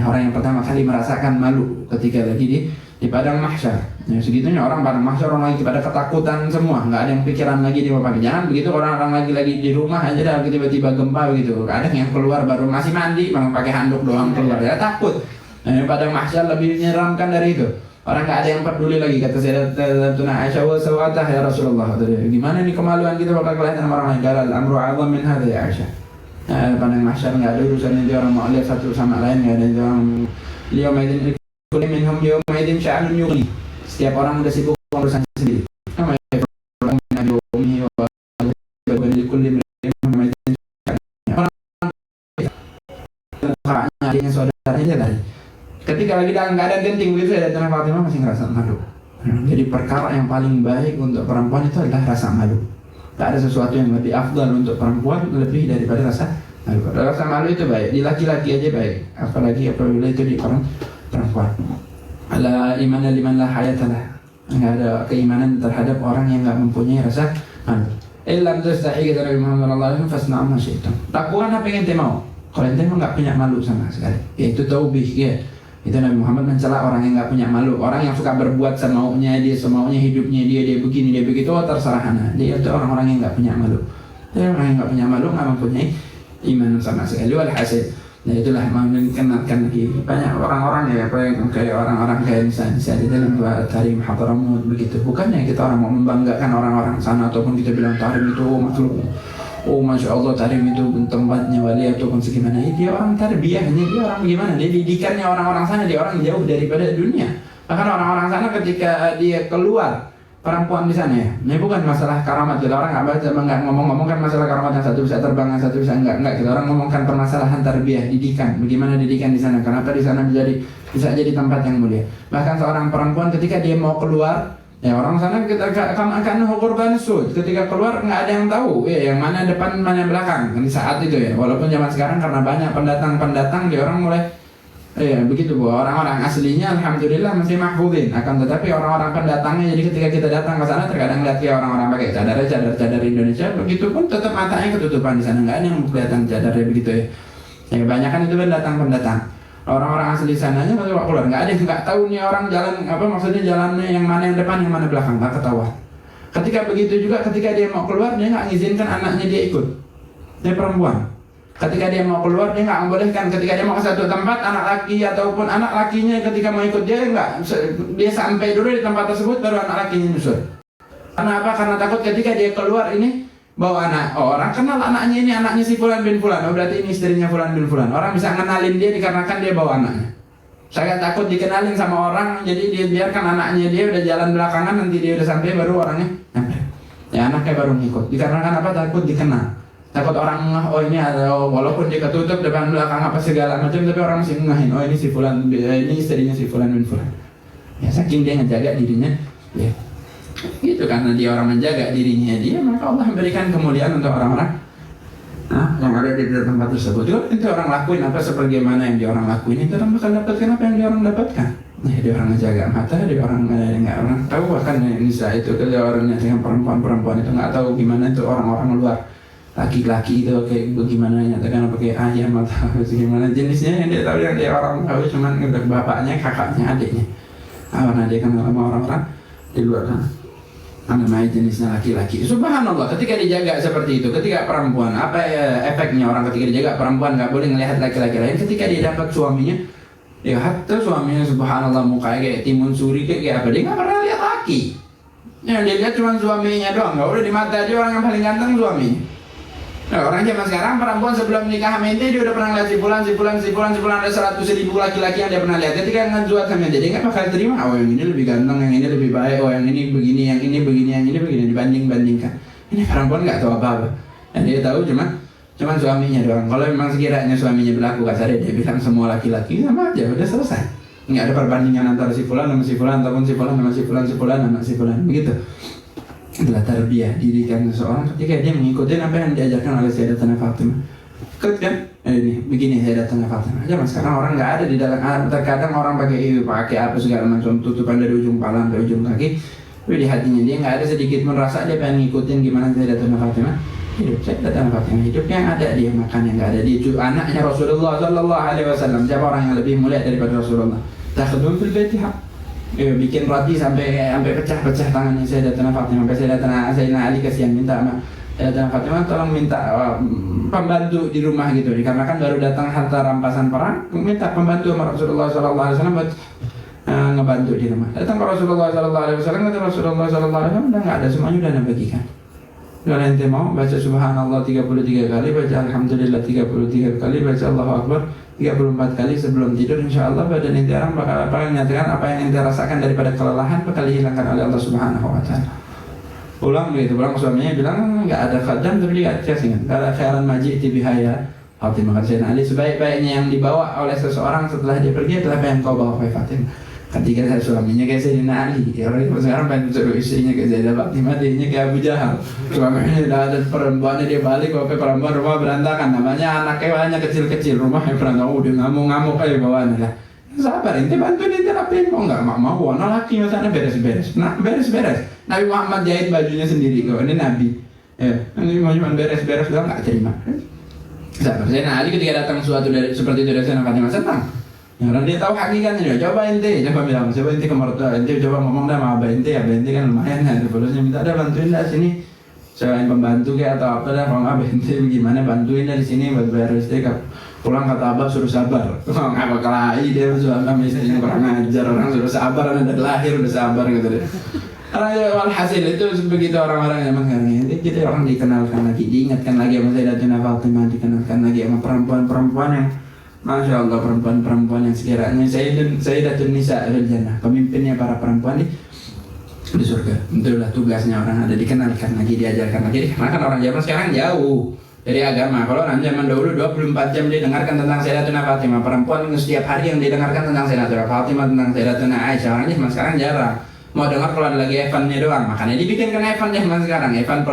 Orang yang pertama kali merasakan malu ketika lagi di padang mahsyar. Segitunya orang padang mahsyar, orang lagi pada ketakutan semua, nggak ada yang pikiran lagi di bawah. Jangan begitu, orang-orang lagi di rumah aja dah tiba-tiba gempa begitu. Kadang yang keluar baru masih mandi, pakai handuk doang keluar, ya takut. Padang mahsyar lebih menyeramkan dari itu. Orang nggak ada yang peduli lagi. Kata Sayyidatina Aisyah, wa sawatah ya Rasulullah. Gimana nih kemaluan kita bakal kelihatan sama orang lain? Galal amru a'zam min hadza ya Aisyah. Padang mahsyar nggak ada urusannya dia orang mau lihat satu sama lain, nggak ada orang liyaumidin kulli minhum yawmaidin sya'nun yughni. Setiap orang udah sibuk urusan sendiri. antaranya tadi. Ketika lagi dalam keadaan genting begitu Sayyidatina Fatimah masih ngerasa malu. Jadi perkara yang paling baik untuk perempuan itu adalah rasa malu. Tak ada sesuatu yang lebih afdal untuk perempuan lebih daripada rasa malu. Rasa malu itu baik, di laki-laki aja baik, apalagi apabila itu di perempuan. Ala imana liman la hayatalah. Enggak ada keimanan terhadap orang yang enggak mempunyai rasa malu. Illam tastahi kata Nabi Muhammad sallallahu alaihi wasallam fasna' ma syi'tum. Lakukan apa yang ente mau. Kalau ente mau enggak punya malu sama sekali, yaitu taubih ya. Itu Nabi Muhammad mencela orang yang enggak punya malu, orang yang suka berbuat semaunya dia, semaunya hidupnya dia begini, dia begitu, terserah ana. Dia itu orang-orang yang enggak punya malu. Dia orang yang enggak punya malu, enggak mempunyai iman sama sekali. Walhasil, nah itulah mengenalkan lagi banyak orang-orang ya, kayak orang-orang kayak misalnya di dalam Tahrim Hadramut begitu. Bukannya kita orang mau membanggakan orang-orang sana ataupun kita bilang Tahrim itu makhluk. Oh Masya Allah Tahrim itu tempatnya wali ataupun segimana. Dia orang tarbiyahnya, dia orang gimana, dia didikannya orang-orang sana, dia orang jauh daripada dunia. Bahkan orang-orang sana ketika dia keluar perempuan di sana ya, ini bukan masalah karamat. Kita orang nggak ngomong-ngomongkan masalah karamat yang satu bisa terbang, yang satu bisa enggak. Kita orang ngomongkan permasalahan tarbiyah, didikan. Bagaimana didikan di sana? Kenapa di sana bisa jadi tempat yang mulia? Bahkan seorang perempuan ketika dia mau keluar, ya orang sana kita akan korban sud. Ketika keluar nggak ada yang tahu, ya yang mana depan mana belakang. Di saat itu ya, walaupun zaman sekarang karena banyak pendatang, dia orang mulai begitu Bu. Orang-orang aslinya alhamdulillah masih mahfudin. Akan tetapi orang-orang pendatangnya, jadi ketika kita datang ke sana terkadang lihat ya orang-orang pakai cadar Indonesia, begitu pun tetap matanya ketutupan di sana, nggak ada yang kelihatan cadarnya begitu ya. Ya kebanyakan itu pendatang. Orang-orang asli sananya kalau keluar nggak ada yang nggak tahu nih orang jalan apa, maksudnya jalannya yang mana yang depan yang mana belakang, nggak ketahuan. Ketika begitu juga ketika dia mau keluar dia nggak ngizinkan anaknya dia ikut. Dia perempuan. Ketika dia mau keluar dia nggak membolehkan. Ketika dia mau ke satu tempat anak laki ataupun anak lakinya ketika mau ikut dia nggak, dia sampai dulu di tempat tersebut baru anak lakinya nyusul. Karena apa? Karena takut ketika dia keluar ini bawa anak orang kenal anaknya, ini anaknya si Fulan bin Fulan, oh berarti ini istrinya Fulan bin Fulan. Orang bisa ngenalin dia dikarenakan dia bawa anaknya. Saya takut dikenalin sama orang, jadi dia biarkan anaknya dia udah jalan belakangan, nanti dia udah sampai baru orangnya sampai. Ya anaknya baru ngikut. Dikarenakan apa? Takut dikenal. Takut orang oh ini ada, walaupun dia ketutup depan belakang apa segala macam, tapi orang masih ngahin, oh ini si Fulan, ini istrinya si Fulan bin Fulan. Ya saking dia ngejaga dirinya, ya. Gitu, karena dia orang menjaga dirinya dia, maka Allah memberikan kemuliaan untuk orang-orang yang ada di tempat tersebut. Itu orang lakuin apa sebagaimana yang dia orang lakuin, itu orang bakal dapatkan apa yang dia orang dapatkan. Nah, dia orang menjaga mata, dia orang nggak orang tahu. Bahkan Nisa itu kerja orangnya dengan perempuan itu nggak tahu gimana itu orang-orang luar, laki-laki itu kayak bagaimana nyatakan pakai ayam atau gimana jenisnya, yang dia tahu, yang dia orang tahu cuman bapaknya, kakaknya, adiknya. Karena dia kenal sama orang-orang di luar sana. Namanya jenisnya laki-laki. Subhanallah, ketika dijaga seperti itu, ketika perempuan, apa efeknya orang ketika dijaga perempuan nggak boleh ngelihat laki-laki lain. Ketika dia dapat suaminya, ya hatta suaminya subhanallah mukanya kayak timun suri kayak apa, dia nggak pernah lihat laki. Yang dia lihat cuma suaminya doang. Nggak udah di mata dia orang yang paling ganteng suaminya. Nah, orang zaman sekarang perempuan sebelum nikah sama ente dia udah pernah lihat si fulan ada 100.000 laki-laki yang dia pernah lihat. Ketika ngejual sama dia nggak bakal terima. Oh yang ini lebih ganteng, yang ini lebih baik, oh yang ini begini, yang ini begini, yang ini begini, dibandingkan. Ini perempuan nggak tahu apa-apa. Dan dia tahu cuma suaminya doang. Kalau memang sekiranya suaminya berlaku kasar, dia bilang semua laki-laki sama aja, udah selesai. Nggak ada perbandingan antara si fulan sama si fulan ataupun si fulan sama si fulan sama si fulan begitu. Adalah tarbiyah, didikan seseorang ketika dia mengikuti apa yang diajarkan oleh Sayyidatina Fatimah. Ikut kan? Ini begini Sayyidatina Fatimah. Zaman sekarang orang nggak ada di dalam, terkadang orang pakai apa segala macam tutupan dari ujung kepala sampai ujung kaki, tapi di hatinya dia nggak ada sedikit pun rasa dia pengen ngikutin gimana Sayyidatina Fatimah hidup. Sayyidatina Fatimah hidup yang ada dia makan, yang nggak ada dia anaknya Rasulullah Sallallahu Alaihi Wasallam. Siapa orang yang lebih mulia daripada Rasulullah? Takhdum fil baitihah. Bikin roti sampai pecah-pecah tangannya Sayyidatina Fatimah. Sampai Sayyidina Ali kasihan minta sama Sayyidatina Fatimah tolong minta pembantu di rumah gitu. Dikarenakan baru datang harta rampasan perang, minta pembantu sama Rasulullah Sallallahu Alaihi Wasallam buat ngebantu di rumah. Datang ke Rasulullah Sallallahu Alaihi Wasallam, kata Rasulullah Sallallahu Alaihi Wasallam udah nggak ada, semuanya udah nabagikan. Kalau ente mau baca Subhanallah 33 kali, baca Alhamdulillah 33 kali, baca Allahu Akbar 34 kali sebelum tidur, insya Allah badan ente orang bakal menyatakan apa yang ente rasakan daripada kelelahan bakal dihilangkan oleh Allah Subhanahu Wa Taala. Pulang suaminya bilang nggak ada khadam, tapi dia kasih nggak ada khairan majid bihaya Fatimah. Kata Sayyidina Ali, sebaik-baiknya yang dibawa oleh seseorang setelah dia pergi adalah apa yang kau bawa, wahai Fatimah. Ketika suaminya kayak Sayyidina Ali, orang sekarang pengen suruh istrinya kayak Sayyidah Fatimah, dia kayak Abu Jahal. Suaminya udah ada perempuannya, dia balik, wahai perempuan, rumah berantakan, namanya anaknya banyak kecil-kecil, rumahnya berantakan, udah ngamuk-ngamuk kayak bawaannya lah. Sabar, ente bantuin, ente rapiin. Oh enggak mau, anak laki sana beres-beres. Nah, beres-beres. Nabi Muhammad jahit bajunya sendiri kok, ini Nabi. Ya, ini cuma beres-beres doang nggak terima. Sabar, Sayyidina Ali ketika datang sesuatu dari seperti itu dari Sayyidina Fatimah senang. Ya, orang dia tahu hakikatnya dia. Coba ente ke mertua, ente coba ngomong dah sama abah ente kan lumayan ya. Terusnya minta ada bantuin dah sini. Selain pembantu kayak atau apa dah, kalau abah ente gimana bantuin dah di sini buat bayar listrik. Pulang kata abah suruh sabar. Nggak bakal lagi dia suami istrinya kurang ajar, orang suruh sabar, orang dari lahir udah sabar gitu deh. Karena walhasil itu begitu orang-orang yang sekarang ini, jadi orang dikenalkan lagi, diingatkan lagi sama Sayyidatina Fatimah, dikenalkan lagi sama perempuan-perempuan yang Masya Allah, perempuan-perempuan yang sekiranya Sayyidatun Nisa fil Jannah, pemimpinnya para perempuan di surga. Itulah tugasnya orang, ada dikenalkan lagi, diajarkan lagi. Karena kan orang zaman sekarang jauh dari agama. Kalau orang zaman dahulu 24 jam didengarkan tentang Sayyidatuna Fatimah, perempuan setiap hari yang didengarkan tentang Sayyidatuna Fatimah, tentang Sayyidatuna Aisyah. Orangnya cuma sekarang jarang mau dengar kalau ada lagi eventnya doang. Makanya dibikinkan eventnya zaman sekarang, event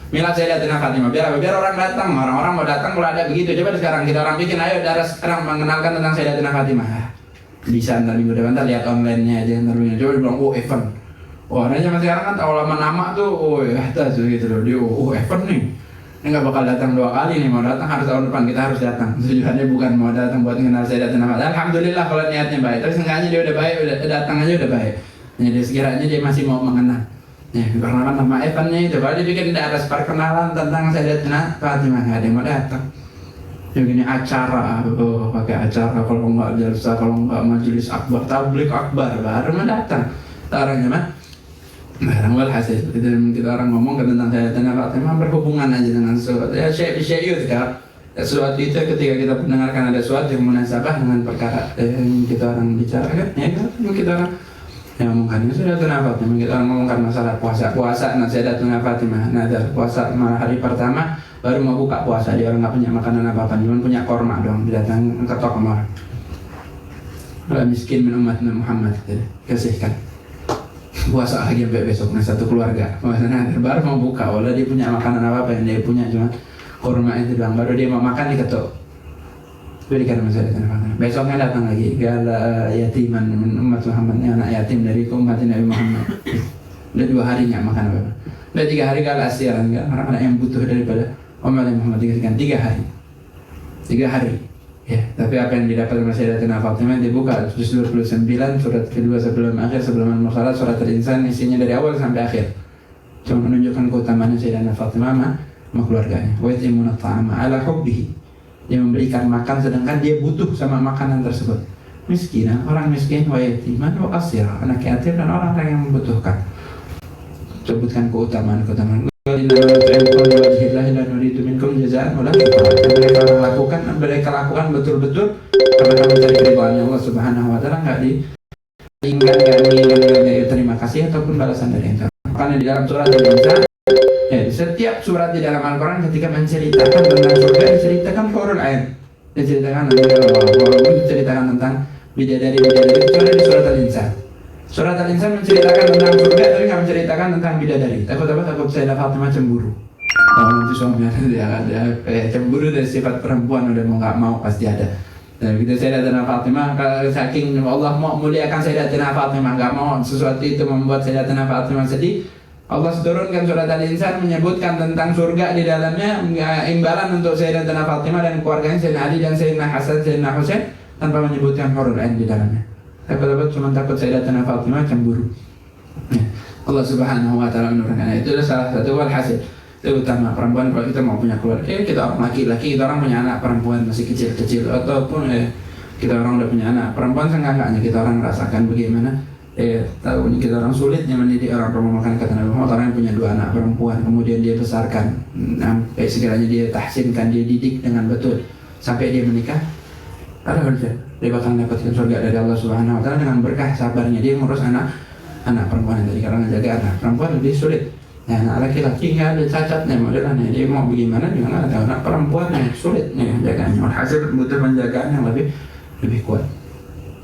milad Sayyidatuna Fatimah. Biar orang datang, orang-orang mau datang kalau ada begitu. Coba sekarang kita orang bikin, ayo darah sekarang mengenalkan tentang Sayyidatuna Fatimah. Bisa ntar minggu depan, ntar lihat online-nya aja, ntar coba dibilang event. Orangnya zaman sekarang kan tahu lama nama tuh, atas gitu loh, dia event nih. Ini nggak bakal datang 2 kali nih, mau datang harus tahun depan, kita harus datang. Tujuannya bukan mau datang buat mengenal Sayyidatuna Fatimah. Alhamdulillah kalau niatnya baik, tapi seenggaknya dia udah baik, udah datang aja udah baik. Jadi sekiranya dia masih mau mengenal. Ya, karena kan nama eventnya itu, kalau dibikin ada perkenalan tentang Sayyidatuna Fatimah, nggak ada yang mau datang. Yang gini acara, pakai acara, kalau nggak jalsa, kalau nggak majelis akbar, tablik akbar, baru mau datang. Orangnya mah barang walhasil, kita orang ngomong tentang Sayyidatuna Fatimah berhubungan aja dengan sesuatu ya syai'ut kan. Sesuatu itu ketika kita mendengarkan ada sesuatu yang munasabah dengan perkara yang kita orang bicarakan, ya kan kita orang yang ngomongkan Sayyidatuna Fatimah, kita orang ngomongkan masalah puasa Sayyidatuna Fatimah, nazar puasa malah hari pertama baru mau buka puasa, dia orang nggak punya makanan apa-apa, cuma punya korma doang, didatang ke toko kemar. Kalau miskin min umat Muhammad, kasihkan. Puasa lagi sampai besoknya satu keluarga. Maksudnya baru mau buka, walau dia punya makanan apa yang dia punya cuma kurma itu doang. Baru dia mau makan diketuk. Berikan masalah Fatimah. Besoknya datang lagi, gala yatiman min umat Muhammad, anak yatim dari umat Nabi Muhammad. Udah 2 hari nggak makan apa-apa. Udah 3 hari gala asiran, nggak anak-anak yang butuh daripada umat Nabi Muhammad dikasihkan 3 hari. 3 hari. Ya, tapi apa yang didapat oleh Sayyidatuna Fatimah dibuka juz 29 surat kedua sebelum Al-Mursalat, surat Al-Insan, isinya dari awal sampai akhir. Cuma menunjukkan keutamaan Sayyidatuna Fatimah sama keluarganya. Wa yatimuna ta'ama ala hubbihi. Dia memberikan makan sedangkan dia butuh sama makanan tersebut. Miskin, orang miskin, wa yatiman wa asira, anak yatim dan orang-orang yang membutuhkan. Sebutkan keutamaan. Mereka lakukan betul-betul karena mencari keridhaan Allah Subhanahu wa taala, enggak diinginkan terima kasih ataupun balasan dari itu. Karena di dalam surat Al-Insan, setiap surat di dalam Al-Qur'an ketika menceritakan tentang surga diceritakan hurul ain. Diceritakan tentang bidadari kecuali di surat Al-Insan. Surat Al-Insan menceritakan tentang surga tapi nggak menceritakan tentang bidadari. Takut Sayyidah Fatimah cemburu. Oh, nanti suaminya ada cemburu dari sifat perempuan, udah mau nggak mau pasti ada. Dan begitu Sayyidatuna Fatimah, saking Allah mau muliakan Sayyidatuna Fatimah, nggak mau sesuatu itu membuat Sayyidatuna Fatimah sedih. Allah turunkan surat Al-Insan menyebutkan tentang surga di dalamnya, imbalan untuk Sayyidatuna Fatimah dan keluarganya Sayyidina Ali dan Sayyidina Hasan, Sayyidina Husain, tanpa menyebutkan hurul ain di dalamnya. Takut cuma takut Sayyidatuna Fatimah cemburu. Ya. Allah Subhanahu wa taala menurunkan itu adalah salah satu walhasil. Itu utama perempuan kalau kita mau punya keluarga. Kita orang laki-laki, kita orang punya anak perempuan masih kecil-kecil ataupun kita orang udah punya anak perempuan, seenggaknya kita orang rasakan bagaimana tahu kita orang sulitnya mendidik orang perempuan. Kata Nabi Muhammad, orang yang punya 2 anak perempuan kemudian dia besarkan sampai sekiranya dia tahsinkan, dia didik dengan betul sampai dia menikah, ada hujah dia bakal mendapatkan surga dari Allah Subhanahu wa taala dengan berkah sabarnya dia ngurus anak perempuan yang tadi. Karena jaga anak perempuan lebih sulit. Ya, anak laki-laki nggak ada cacatnya modelannya, dia mau bagaimana juga nggak ada. Anak perempuan yang sulit nih jaganya, hasil butuh penjagaan yang lebih kuat.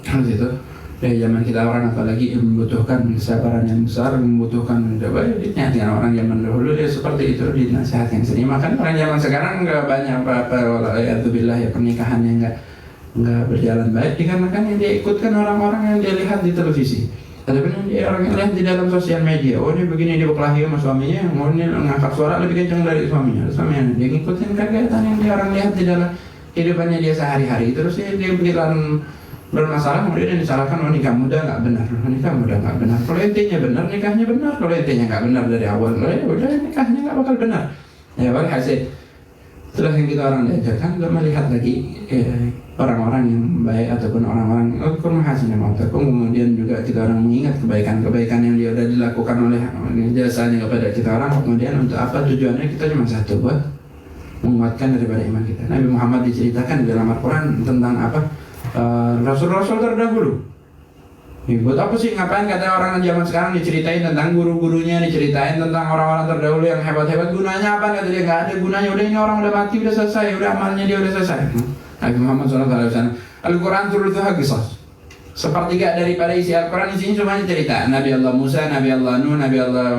Harus itu. Dari zaman kita orang apalagi membutuhkan kesabaran yang besar, membutuhkan baiknya dengan orang zaman dahulu dia seperti itu dinasihatkan sini. Makan orang zaman sekarang nggak banyak apa-apa, wala'iyadzubillah ya, pernikahannya nggak berjalan baik dikarenakan yang dia ikutkan orang-orang yang dia lihat di televisi. Tapi dia orang yang lihat di dalam sosial media, oh ini begini, dia berkelahi sama suaminya, oh ini ngangkat suara lebih kencang dari suaminya dia ngikutin kegiatan yang dia orang lihat di dalam kehidupannya dia sehari-hari. Terus dia bilang bermasalah, kemudian disalahkan, oh nikah muda nggak benar, nikah muda nggak benar. Kalau intinya benar, nikahnya benar. Kalau intinya nggak benar dari awal, udah nikahnya nggak bakal benar. Ya walhasil, setelah yang kita orang diajarkan untuk melihat lagi orang-orang yang baik ataupun orang-orang kemudian juga kita orang mengingat kebaikan-kebaikan yang dia sudah dilakukan oleh jasanya kepada kita orang. Kemudian untuk apa tujuannya? Kita cuma satu, buat menguatkan daripada iman kita. Nabi Muhammad diceritakan di dalam Al-Quran tentang apa? Rasul-rasul terdahulu. Buat apa sih, ngapain kata orang zaman sekarang diceritain tentang guru-gurunya, diceritain tentang orang-orang terdahulu yang hebat-hebat, gunanya apa? Kata dia nggak ada gunanya, udah ini orang udah mati, udah selesai, udah amalnya dia udah selesai. Nabi Muhammad SAW, Al-Quran thuluthuha qisas. Sepertiga daripada isi Al-Quran isinya cuma cerita Nabi Allah Musa, Nabi Allah Nuh, Nabi Allah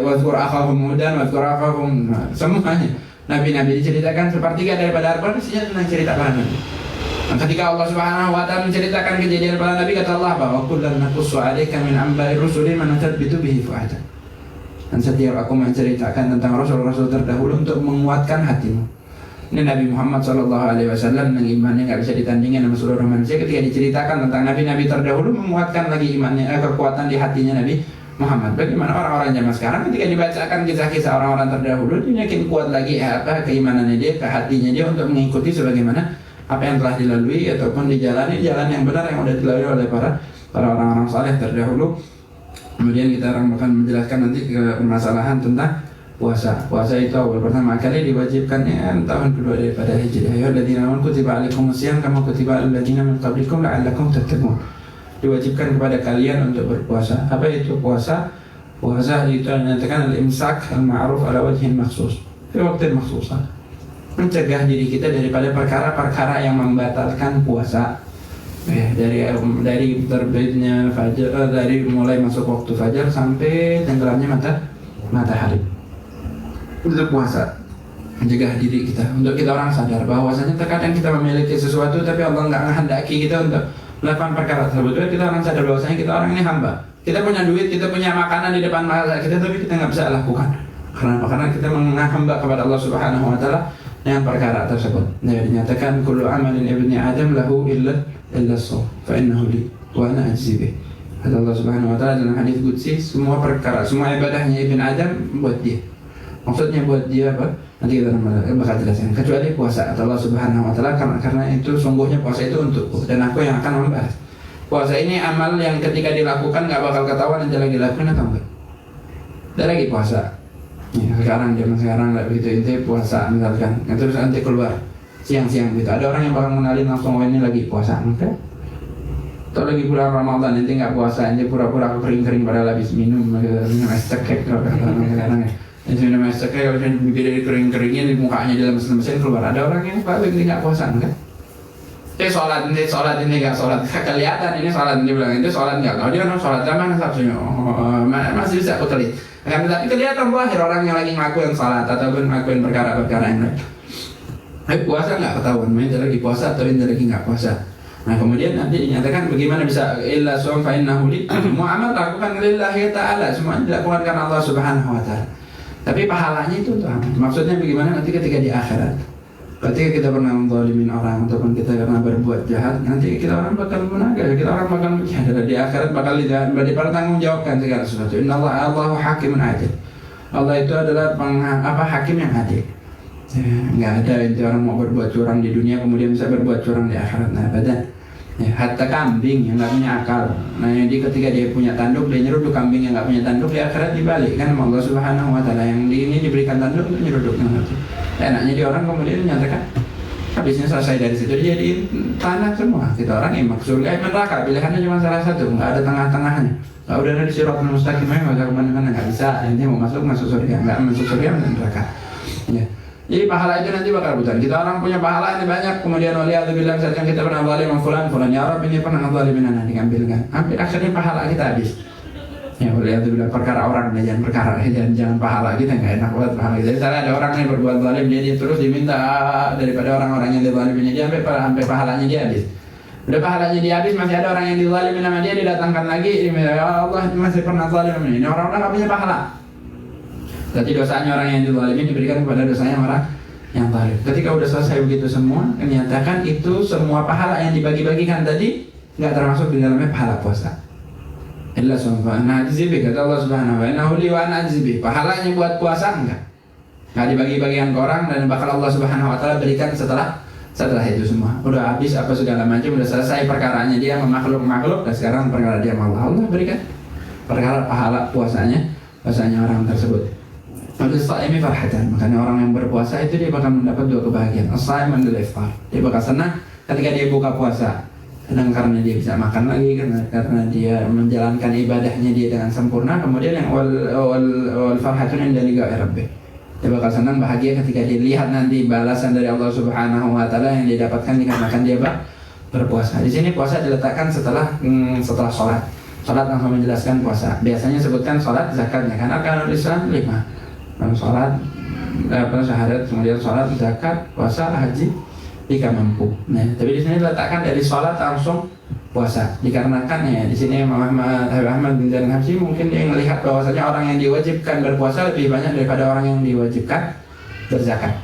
wadhkur akhahum Hudan, wadhkur akhahum, semuanya Nabi-Nabi diceritakan. Sepertiga daripada Al-Quran isinya tentang cerita para Nabi. Ketika Allah Subhanahu wa Ta'ala menceritakan kejadian para Nabi, kata Allah bahwa kullan naqussu 'alaika min anba'i rusuli man tathbitu bihi fu'adak. Dan setiap aku menceritakan tentang rasul-rasul terdahulu untuk menguatkan hatimu. Ini Nabi Muhammad SAW yang imannya nggak bisa ditandingin sama seluruh manusia. Ketika diceritakan tentang nabi-nabi terdahulu, menguatkan lagi imannya, kekuatan di hatinya Nabi Muhammad. Bagaimana orang-orang zaman sekarang ketika dibacakan kisah-kisah orang-orang terdahulu, dia yakin kuat lagi keimanannya dia, ke hatinya dia untuk mengikuti sebagaimana apa yang telah dilalui ataupun dijalani jalan yang benar yang sudah dilalui oleh para orang-orang saleh terdahulu. Kemudian kita akan menjelaskan nanti ke permasalahan tentang puasa. Puasa itu awal pertama kali diwajibkannya tahun kedua daripada Hijriah. Ya alladzina amanu kutiba alaikumusiyam kama kutiba alal ladzina min qablikum la'allakum tattaqun. Diwajibkan kepada kalian untuk berpuasa. Apa itu puasa? Puasa itu menyatakan al-imsak al-ma'ruf ala wajhin makhsus fi waqtin makhsusan. Mencegah diri kita daripada perkara-perkara yang membatalkan puasa. Dari terbitnya fajar, dari mulai masuk waktu fajar sampai tenggelamnya matahari. Untuk puasa, mencegah diri kita, untuk kita orang sadar bahwasanya terkadang kita memiliki sesuatu tapi Allah nggak menghendaki kita untuk melakukan perkara tersebut. Kita orang sadar bahwasanya kita orang ini hamba. Kita punya duit, kita punya makanan di depan mata kita, tapi kita nggak bisa lakukan. Karena kita menghamba kepada Allah Subhanahu Wa Taala dengan perkara tersebut. Dinyatakan kullu amalin ibni Adam lahu illa as-shaum fa innahu li wa ana ajzi bih. Kata Allah Subhanahu Wa Taala dalam hadis qudsi, semua perkara, semua ibadahnya ibn Adam buat dia. Maksudnya buat dia apa? Nanti kita bakal jelaskan. Kecuali puasa, kata Allah Subhanahu Wa Taala, karena itu sungguhnya puasa itu untukku dan aku yang akan membalas. Puasa ini amal yang ketika dilakukan nggak bakal ketahuan nanti lagi dilakukan atau enggak. Ada lagi puasa. Ya, sekarang zaman sekarang nggak begitu inti puasa misalkan, terus nanti keluar siang-siang gitu. Ada orang yang bakal mengenalin langsung, oh ini lagi puasa, oke? Atau lagi bulan Ramadan nanti nggak puasa, nanti pura-pura kering-kering padahal habis minum es cekek kalau kata orang sekarang ya. Minum es cekek kalau bibir kering-keringnya di mukanya dalam mesin keluar. Ada orang yang paling nggak puasa, kan? Sholat ini nggak sholat, kelihatan ini sholat, dia bilang itu sholat nggak? Kalau dia kan sholat zaman sabsunya masih bisa aku telit. Tapi kelihatan bahir orang yang lagi ngelakuin sholat ataupun ngelakuin perkara-perkara yang lain. Tapi puasa nggak ketahuan, main lagi puasa atau ini lagi nggak puasa. Nah kemudian nanti dinyatakan bagaimana bisa illa shaum fa innahu li. Semua amal lakukan lillahi ta'ala, semuanya dilakukan karena Allah Subhanahu Wa Taala. Tapi pahalanya itu untuk apa? Maksudnya bagaimana nanti ketika di akhirat, ketika kita pernah menzalimin orang ataupun kita pernah berbuat jahat, nanti kita orang bakal munagah, kita orang bakal menjadi di akhirat bakal dipertanggungjawabkan segala sesuatu. Innallaha Allahu hakimun adil. Allah itu adalah hakim yang adil. Nggak ada itu orang mau berbuat curang di dunia kemudian bisa berbuat curang di akhirat. Nah badan hatta kambing yang nggak punya akal, nah jadi ketika dia punya tanduk dia nyeruduk kambing yang nggak punya tanduk di akhirat dibalik kan Allah Subhanahu Wa Taala yang ini diberikan tanduk untuk nyeruduk. Enaknya di orang kemudian menyatakan habisnya selesai dari situ dia jadi tanah semua. Kita orang yang surga neraka pilihannya cuma salah satu, nggak ada tengah-tengahnya. Kalau udah ada di siratal mustaqim nggak usah kemana-mana, nggak bisa. Nanti mau masuk surga, nggak masuk surga masuk neraka. Ya. Jadi pahala itu nanti bakal rebutan. Kita orang punya pahala ini banyak, kemudian waliyadzubillah misalkan kita pernah zalim sama fulan, ya Rabb ini pernah zalimin anak diambilkan. Hampir akhirnya pahala kita habis. Ya waliyadzubillah perkara orang, jangan perkara, jangan pahala kita, nggak enak banget pahala kita. Misalnya ada orang yang berbuat zalim, dia terus diminta daripada orang-orang yang dizaliminnya dia sampai pahalanya dia habis. Udah pahalanya dia habis, masih ada orang yang dizalimin sama dia, didatangkan lagi, ya Allah masih pernah zalim ini orang-orang nggak punya pahala. Berarti dosanya orang yang dizalimin diberikan kepada dosanya orang yang zalim. Ketika udah selesai begitu semua, menyatakan itu semua pahala yang dibagi-bagikan tadi nggak termasuk di dalamnya pahala puasa. Illa subhanahu najzibi, kata Allah Subhanahu wa ta'ala, li wa najzibi. Pahalanya buat puasa enggak dibagi-bagikan ke orang, dan bakal Allah Subhanahu wa ta'ala berikan setelah itu semua. Udah habis apa segala macam, udah selesai perkaranya dia sama makhluk, dan sekarang perkara dia sama Allah berikan perkara pahala puasanya orang tersebut. Al-Shaimi farhatan, makanya orang yang berpuasa itu dia bakal mendapat dua kebahagiaan. As-Shaim andal iftar, dia bakal senang ketika dia buka puasa, senang karena dia bisa makan lagi, karena dia menjalankan ibadahnya dia dengan sempurna. Kemudian yang wal farhatun inda liqa'i rabbih, dia bakal senang bahagia ketika dia lihat nanti balasan dari Allah Subhanahu wa ta'ala yang dia dapatkan dikarenakan dia berpuasa. Di sini puasa diletakkan setelah sholat. Sholat langsung menjelaskan puasa. Biasanya sebutkan sholat, zakatnya, karena arkanul Islam 5. Sholat, syahadat, kemudian sholat, zakat, puasa, haji, jika mampu. Nah, tapi di sini diletakkan dari sholat langsung puasa, dikarenakan ya di sini Imam Ahmad bin Zain Habsyi mungkin dia melihat bahwasanya orang yang diwajibkan berpuasa lebih banyak daripada orang yang diwajibkan berzakat.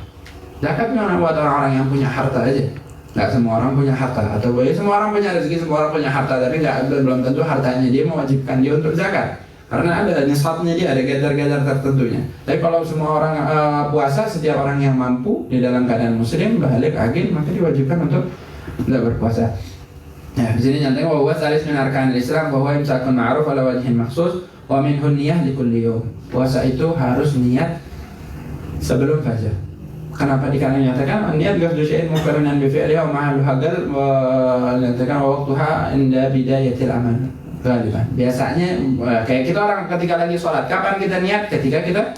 Zakat memang buat orang-orang yang punya harta aja. Nggak semua orang punya harta, atau semua orang punya rezeki, semua orang punya harta, tapi belum tentu hartanya dia mewajibkan dia untuk zakat. Karena ada nisabnya dia, ada gadar-gadar tertentunya. Tapi kalau semua orang puasa, setiap orang yang mampu di dalam keadaan muslim, balik, agil, maka diwajibkan untuk tidak berpuasa. Ya, di sini nyatanya bahwa salis min arkanil Islam bahwa imsakun ma'ruf ala wajhin makhsus wa minhun niyah likulli yawm. Puasa itu harus niat sebelum fajar. Kenapa dikarenakan nyatakan niat qasdu syai'in muqarranan bi fi'lihi wa ma'al hagal wa nyatakan waqtuha inda bidayatil amal. Biasanya kayak kita orang ketika lagi sholat, kapan kita niat? Ketika kita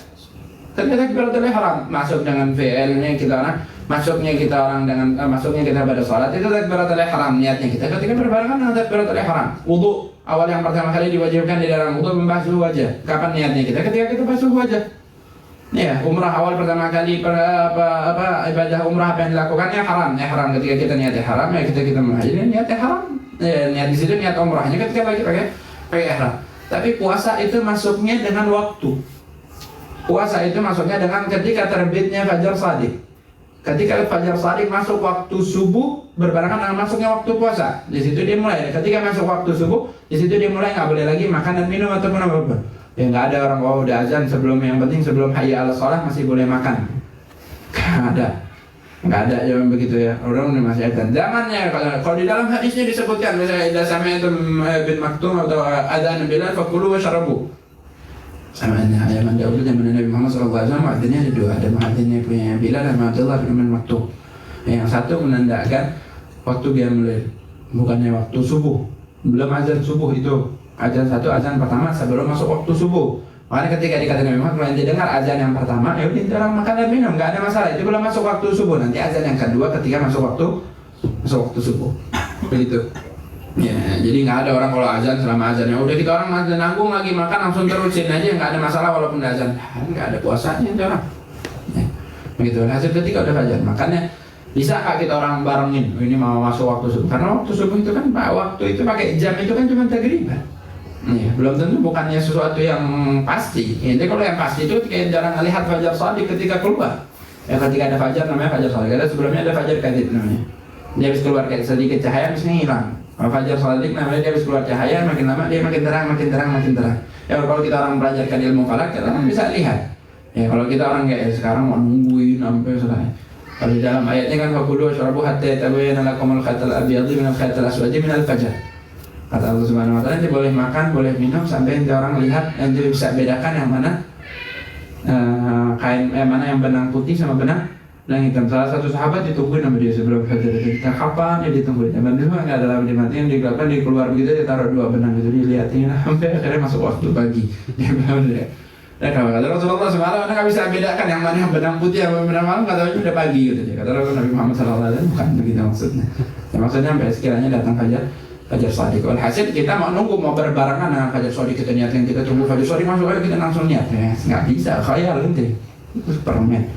takbiratul ihram, masuk dengan fi'ilnya kita orang, masuknya kita pada sholat itu takbiratul ihram, niatnya kita ketika berbarengan dengan takbiratul ihram. Wudu awal yang pertama kali diwajibkan di dalam wudu membasuh wajah. Kapan niatnya kita? Ketika kita basuh wajah. Ya, umrah awal pertama kali ibadah umrah apa yang dilakukannya ihram. Ketika kita niat ihram, ya kita menghadiri niat ihram. Ya, niat di situ niat umrahnya ketika lagi pakai ihram. Tapi puasa itu masuknya dengan waktu. Puasa itu masuknya dengan ketika terbitnya fajar shadiq. Ketika fajar shadiq masuk waktu subuh berbarengan dengan masuknya waktu puasa. Di situ dia mulai. Ketika masuk waktu subuh, di situ dia mulai nggak boleh lagi makan dan minum ataupun apa-apa. Ya nggak ada orang udah azan yang penting sebelum hayya 'alas shalah masih boleh makan. Nggak ada yang begitu ya. Orang masih azan. Zamannya kalau di dalam hadisnya disebutkan misalnya idza sami'tum bin maktum atau adzan bilal fakulu washrabu. Samanya ayat dahulu zaman Nabi Muhammad SAW muadzinnya ada dua, ada muadzinnya punya Bilal dan Abdullah bin Maktum. Yang satu menandakan waktu qiyamul lail, bukannya waktu subuh. Belum azan subuh itu. Azan satu, azan pertama sebelum masuk waktu subuh. Makanya ketika dikatakan Nabi Muhammad, kalau ente dengar azan yang pertama, ya udah orang makan dan minum, nggak ada masalah. Itu belum masuk waktu subuh. Nanti azan yang kedua ketika masuk waktu subuh. Begitu. Ya, jadi nggak ada orang kalau azan selama azannya udah kita orang nanggung lagi makan langsung terusin aja, nggak ada masalah walaupun azan. Nggak ada puasanya itu orang. Ya, begitu. Hasil ketika udah fajar. Makanya bisa kak kita orang barengin ini mau masuk waktu subuh, karena waktu subuh itu kan waktu itu pakai jam itu kan cuma takriban. Ya, belum tentu bukannya sesuatu yang pasti. Jadi kalau yang pasti itu kayak jarang melihat fajar shadiq ketika keluar. Ya ketika ada fajar namanya fajar shadiq. Ada sebelumnya ada fajar kadhib namanya. Dia habis keluar kayak sedikit cahaya habis hilang. Fajar shadiq namanya dia habis keluar cahaya, makin lama dia makin terang. Ya kalau kita orang belajarkan ilmu falak, kita kan bisa lihat. Ya kalau kita orang kayak sekarang mau nungguin sampai selesai. Kalau di dalam ayatnya kan fakulu washrabu hatta yatabayyana lakumul khatal abyadu minal khatal aswadi minal fajr. Kata Allah Subhanahu wa ta'ala, nanti boleh makan, boleh minum sampai nanti orang lihat, nanti bisa bedakan yang mana kain mana yang benang putih sama benang Langitkan. Salah satu sahabat ditungguin sama dia sebelum fajar. Kita kapan dia ditungguin? Zaman dulu nggak ada lampu mati, yang digelapkan, dia keluar begitu, dia taruh 2 benang gitu, dilihatin sampai akhirnya masuk waktu pagi. Dia bilang dia. Dan kata Rasulullah semalam, anda nggak bisa bedakan yang mana yang benang putih, yang benang malam, katanya udah pagi gitu. Kata Nabi Muhammad SAW, bukan begitu maksudnya. Ya, maksudnya sampai sekiranya datang fajar shadiq. Walhasil kita mau nunggu, mau berbarengan dengan fajar shadiq, kita niatkan, kita tunggu fajar shadiq masuk, ayo kita langsung niat. Ya, nggak bisa, khayal nanti. Itu permen.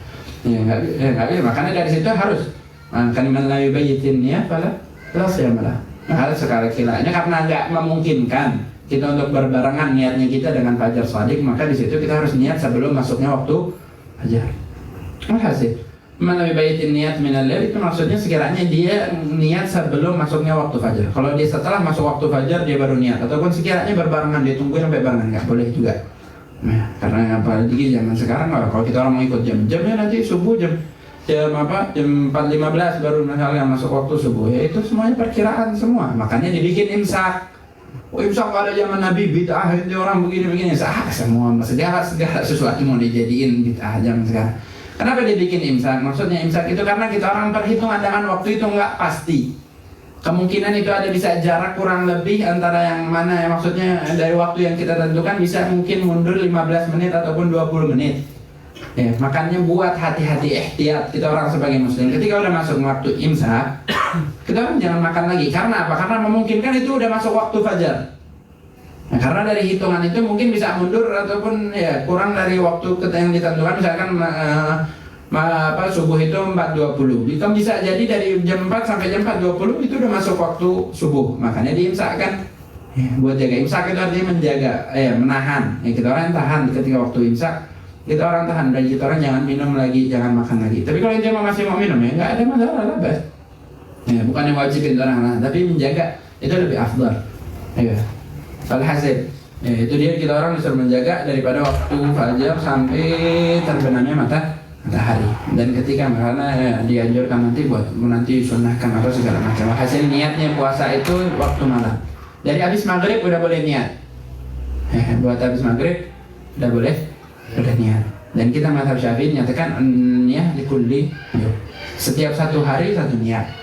Ya, nggak bisa. Makanya dari situ harus kan man la yubayyitin niyat fala siyamalah. Nah, sekali kilanya karena nggak memungkinkan kita untuk berbarengan niatnya kita dengan fajar shadiq, maka di situ kita harus niat sebelum masuknya waktu fajar. Alhasil man la yubayyitin niyat minal lail, itu maksudnya sekiranya dia niat sebelum masuknya waktu fajar. Kalau dia setelah masuk waktu fajar dia baru niat, ataupun sekiranya berbarengan, dia tungguin sampai barengan, nggak boleh juga. Nah, karena apalagi zaman sekarang, kalau kita orang mau ikut jamnya nanti subuh jam 4.15 baru misalnya masuk waktu subuh, ya itu semuanya perkiraan semua. Makanya dibikin imsak. Imsak pada zaman Nabi bid'ah, itu orang begini-begini, semua segala sesuatu mau dijadiin bid'ah zaman sekarang. Kenapa dibikin imsak? Maksudnya imsak itu karena kita orang perhitungan dengan waktu itu nggak pasti. Kemungkinan itu ada bisa jarak kurang lebih antara yang mana ya, maksudnya dari waktu yang kita tentukan bisa mungkin mundur 15 menit ataupun 20 menit. Ya, makanya buat hati-hati, ihtiyat kita orang sebagai muslim. Ketika udah masuk waktu imsak, kita orang jangan makan lagi. Karena apa? Karena memungkinkan itu udah masuk waktu fajar. Nah, karena dari hitungan itu mungkin bisa mundur ataupun ya kurang dari waktu yang ditentukan, misalkan subuh itu 4.20, itu bisa jadi dari jam 4 sampai jam 4.20 itu udah masuk waktu subuh. Makanya diimsakkan. Ya, buat jaga imsak itu artinya menjaga, menahan. Ya, kita orang tahan ketika waktu imsak, kita orang tahan, dan kita orang jangan minum lagi, jangan makan lagi. Tapi kalau dia masih mau minum ya nggak ada masalah lah, Bas. Ya, bukan yang wajibin orang lah, tapi menjaga itu lebih afdal. Ya. Alhasil, ya, itu dia kita orang disuruh menjaga daripada waktu fajar sampai terbenamnya matahari. Dan ketika karena dianjurkan nanti sunnahkan atau segala macam. Hasil niatnya puasa itu waktu malam. Dari habis maghrib udah boleh niat. Buat habis maghrib udah boleh niat. Dan kita mazhab Syafi'i nyatakan niat likulli yawm. Setiap satu hari satu niat.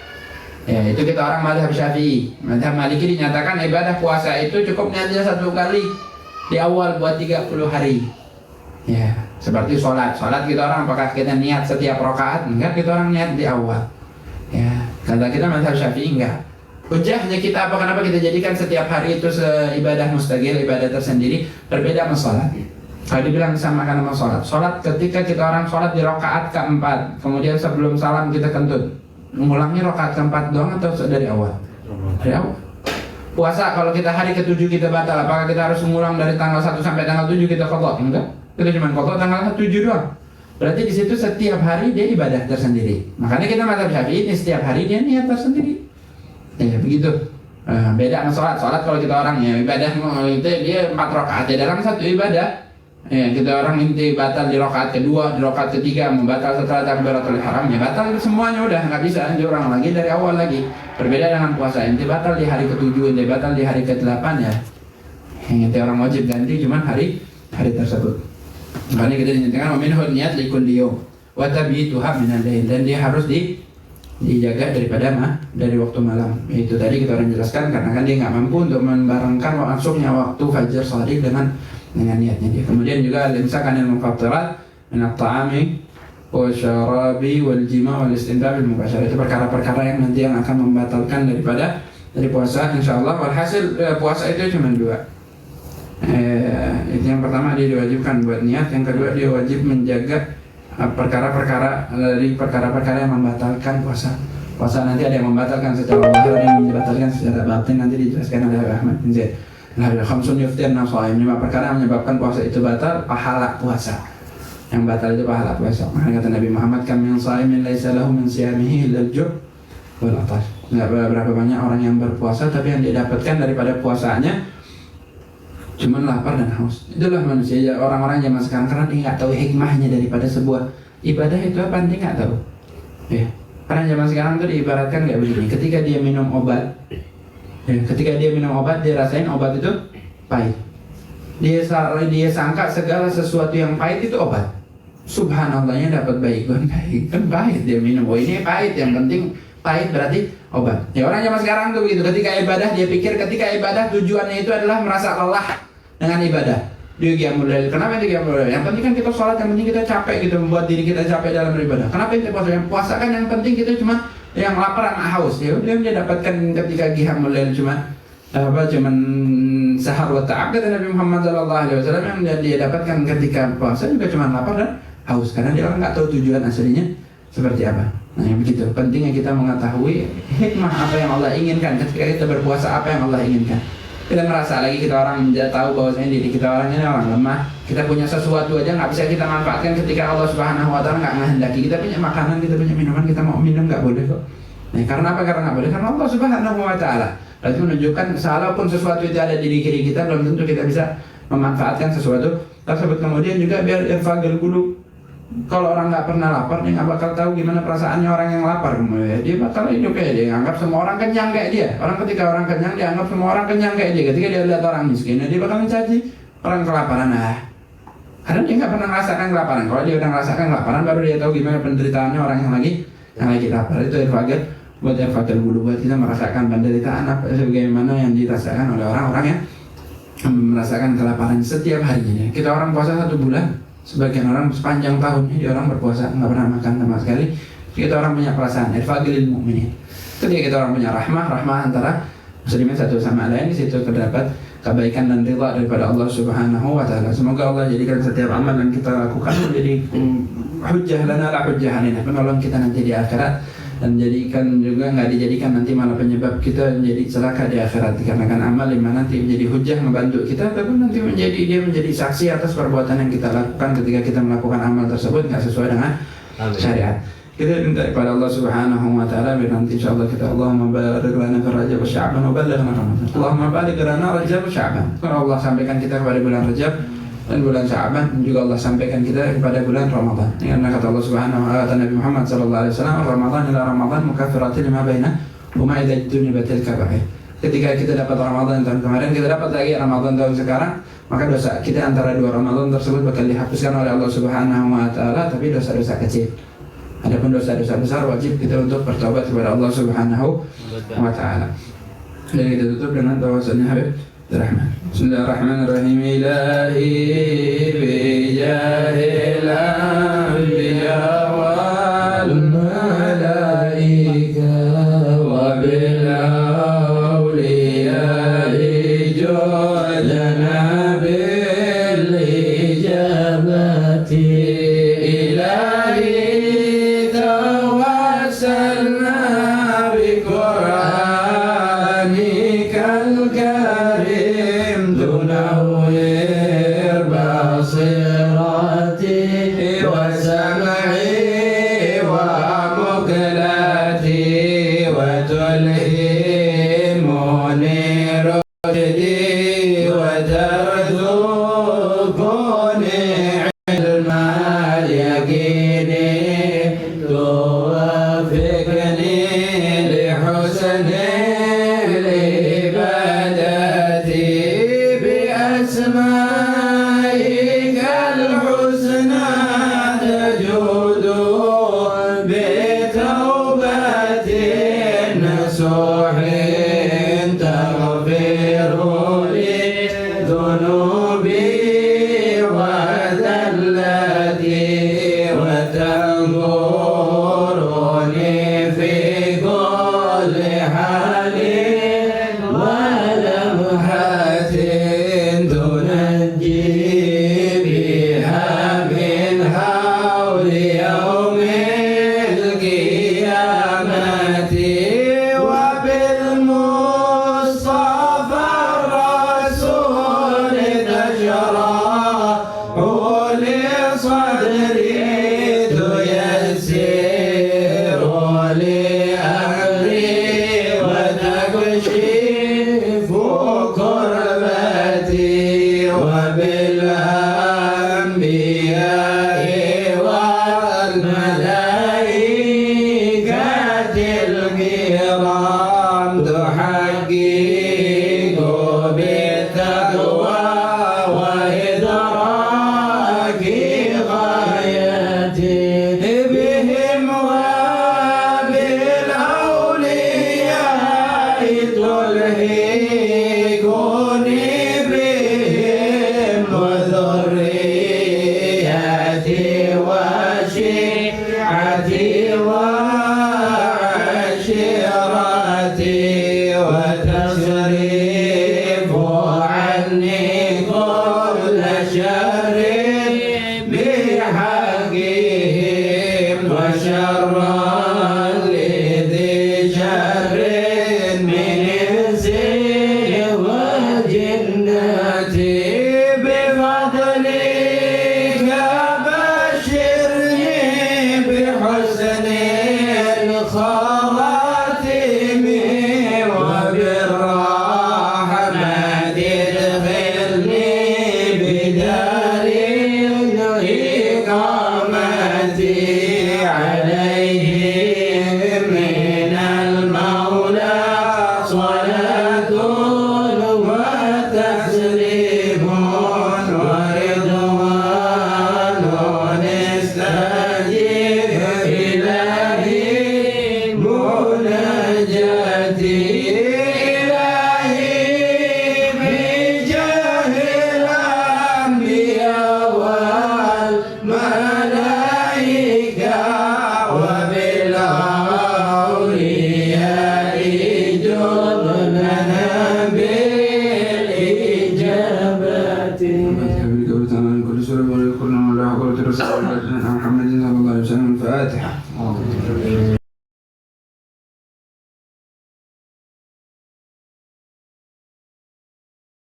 Ya, itu kita orang mazhab Syafi'i. Mazhab Maliki dinyatakan ibadah puasa itu cukup niatnya satu kali di awal buat 30 hari. Ya, seperti sholat kita orang apakah kita niat setiap rakaat? Enggak, kita orang niat di awal. Ya, kata kita mazhab Syafi'i enggak. Hujahnya kita apa? Kenapa kita jadikan setiap hari itu ibadah mustaqil, ibadah tersendiri, berbeda sama sholat. Kalau dibilang sama kan sama sholat ketika kita orang sholat di rakaat keempat, kemudian sebelum salam kita kentut, ngulangnya rakaat keempat doang atau dari awal? Dari awal. Puasa kalau kita hari ke-7 kita batal, apakah kita harus mengulang dari tanggal 1 sampai tanggal 7 kita qadha? Enggak. Kita cuma qadha tanggal 7 doang. Berarti di situ setiap hari dia ibadah tersendiri. Makanya kita mazhab Syafi'i ini setiap hari dia niat tersendiri. Ya begitu. Beda sama sholat kalau kita orang ya ibadah itu dia 4 rakaat ya dalam satu ibadah. Ya, kita orang inti batal di rakaat kedua, di rakaat ketiga, membatal setelah takbiratul ihram, ya batal semuanya udah nggak bisa diulang lagi dari awal lagi. Berbeda dengan puasa, inti batal di hari ke-7, inti batal di hari ke-8 ya. Yang inti orang wajib ganti cuman hari tersebut. Makanya kita dinyatakan minhu niat likulli yawm wa tabituha minal lail, dan dia harus dijaga dari waktu malam. Itu tadi kita orang jelaskan karena kan dia nggak mampu untuk membarengkan masuknya waktu fajar shadiq dengan niatnya dia. Kemudian juga al-imsak anil mufattirat min at-ta'ami wa syarabi wal jima' wal istinbab bil mubasyarah. Itu perkara-perkara yang nanti yang akan membatalkan dari puasa insyaallah. Walhasil puasa itu cuma 2. Itu yang pertama dia diwajibkan buat niat, yang kedua dia wajib menjaga perkara-perkara yang membatalkan puasa. Puasa nanti ada yang membatalkan secara zahir, ada yang membatalkan secara batin, nanti dijelaskan oleh Ahmad bin Zaid. Khamsun yuftirna shaim, 5 perkara yang menyebabkan puasa itu batal, pahala puasa. Yang batal itu pahala puasa. Maka kata Nabi Muhammad, kam min shaimin laisa lahu min siyamihi illa al-ju' wal 'atash. Berapa banyak orang yang berpuasa tapi yang dia dapatkan daripada puasanya cuman lapar dan haus. Itulah manusia ya, orang-orang zaman sekarang karena dia nggak tahu hikmahnya daripada sebuah ibadah itu apa, dia nggak tahu. Ya. Karena zaman sekarang itu diibaratkan kayak begini, ketika dia minum obat, dia rasain obat itu pahit. Dia sangka segala sesuatu yang pahit itu obat. subhanallahnya dapat baygon, baik kan pahit dia minum. Oh ini pahit, yang penting pahit berarti obat. Ya orang zaman sekarang tuh begitu, ketika ibadah dia pikir ketika ibadah tujuannya itu adalah merasa lelah dengan ibadah. Dia qiyamul lail. Kenapa itu qiyamul lail? Yang penting kan kita sholat, yang penting kita capek gitu, membuat diri kita capek dalam beribadah. Kenapa itu puasa? Yang puasa kan yang penting kita cuma yang lapar sama haus. Ya udah dia dapatkan ketika qiyamul lail cuman sahar wa ta'ab, kata Nabi Muhammad SAW, yang dia dapatkan ketika puasa juga cuma lapar dan haus, karena dia orang nggak tahu tujuan aslinya seperti apa. Nah yang begitu pentingnya kita mengetahui hikmah apa yang Allah inginkan ketika kita berpuasa, apa yang Allah inginkan. Kita merasa lagi kita orang tidak tahu bahwasanya diri kita orang ini orang lemah, kita punya sesuatu aja nggak bisa kita manfaatkan ketika Allah Subhanahu Wa Taala nggak menghendaki. Kita punya makanan, kita punya minuman, kita mau minum nggak boleh kok. Nah karena apa? Karena nggak boleh, karena Allah Subhanahu Wa Taala. Berarti menunjukkan walaupun sesuatu itu ada di diri kita, belum tentu kita bisa memanfaatkan sesuatu tersebut. Kemudian juga biar irfagil gulu. Kalau orang nggak pernah lapar, dia nggak bakal tahu gimana perasaannya orang yang lapar. Kemudian dia bakal hidup kayak dia, anggap semua orang kenyang kayak dia. Ketika orang kenyang, dia anggap semua orang kenyang kayak dia. Ketika dia lihat orang miskin, dia bakal mencaci orang kelaparan. Karena dia nggak pernah merasakan kelaparan. Kalau dia udah merasakan kelaparan, baru dia tahu gimana penderitaannya orang yang lagi lapar. Itu irfagil. Buat irfagil gulu, buat kita merasakan penderitaan apa sebagaimana yang dirasakan oleh orang-orang yang merasakan kelaparan setiap harinya. Kita orang puasa 1 bulan, sebagian orang sepanjang tahun ini orang berpuasa nggak pernah makan sama sekali. Kita orang punya perasaan irfagil mu'minin. Ketika kita orang punya rahmah antara muslimin satu sama lain, di situ terdapat kebaikan dan ridha daripada Allah Subhanahu Wa Taala. Semoga Allah jadikan setiap amal yang kita lakukan menjadi hujjah lana la hujjah alaina, penolong kita nanti di akhirat, dan jadikan juga nggak dijadikan nanti malah penyebab kita menjadi celaka di akhirat, dikarenakan amal lima nanti menjadi hujah membantu kita, tapi nanti dia menjadi saksi atas perbuatan yang kita lakukan ketika kita melakukan amal tersebut nggak sesuai dengan syariat. Kita minta kepada Allah Subhanahu Wa Taala biar nanti insyaallah kita Allahumma barik lana fi Rajab wa Sya'ban wa ballighna Ramadan. Allahumma barik lana Rajab wa Sya'ban. Kalau Allah sampaikan kita kepada bulan Rajab dan bulan Sya'ban, juga Allah sampaikan kita kepada bulan Ramadan. Karena kata Allah Subhanahu wa taala, Nabi Muhammad sallallahu alaihi wasallam, Ramadan ila Ramadan mukaffiratin lima baina wa ma idza junibatil kaba'ir. Ketika kita dapat Ramadan tahun kemarin, kita dapat lagi Ramadan tahun sekarang, maka dosa kita antara 2 Ramadan tersebut bakal dihapuskan oleh Allah Subhanahu wa taala, tapi dosa-dosa kecil. Adapun dosa-dosa besar wajib kita untuk bertobat kepada Allah Subhanahu wa taala. Dan kita tutup dengan tawasulnya Habib Rahman. Bismillahirrahmanirrahim. Ilahi bijahil anbiya wal malaika wa bil awliya ijadana bil ijabati ilahi tawassalna bi Qur'anikal karim tunawwir basirati wa sam'i wa muqlati wa tulhimuni rushdi wa tarzuquni ilmal yaqini tuwaffiqni li husni أسمائك الحسنى تجود بتوبة نصوح تغفر لي ذنوبي وذلتي وتنظرني في كل حال ولمحة بالتقوى وإدراك غاية بك وتعالى من كل سورة ولا يكون ولا حضرة رسول الله محمد صلى الله عليه وسلم الفاتحة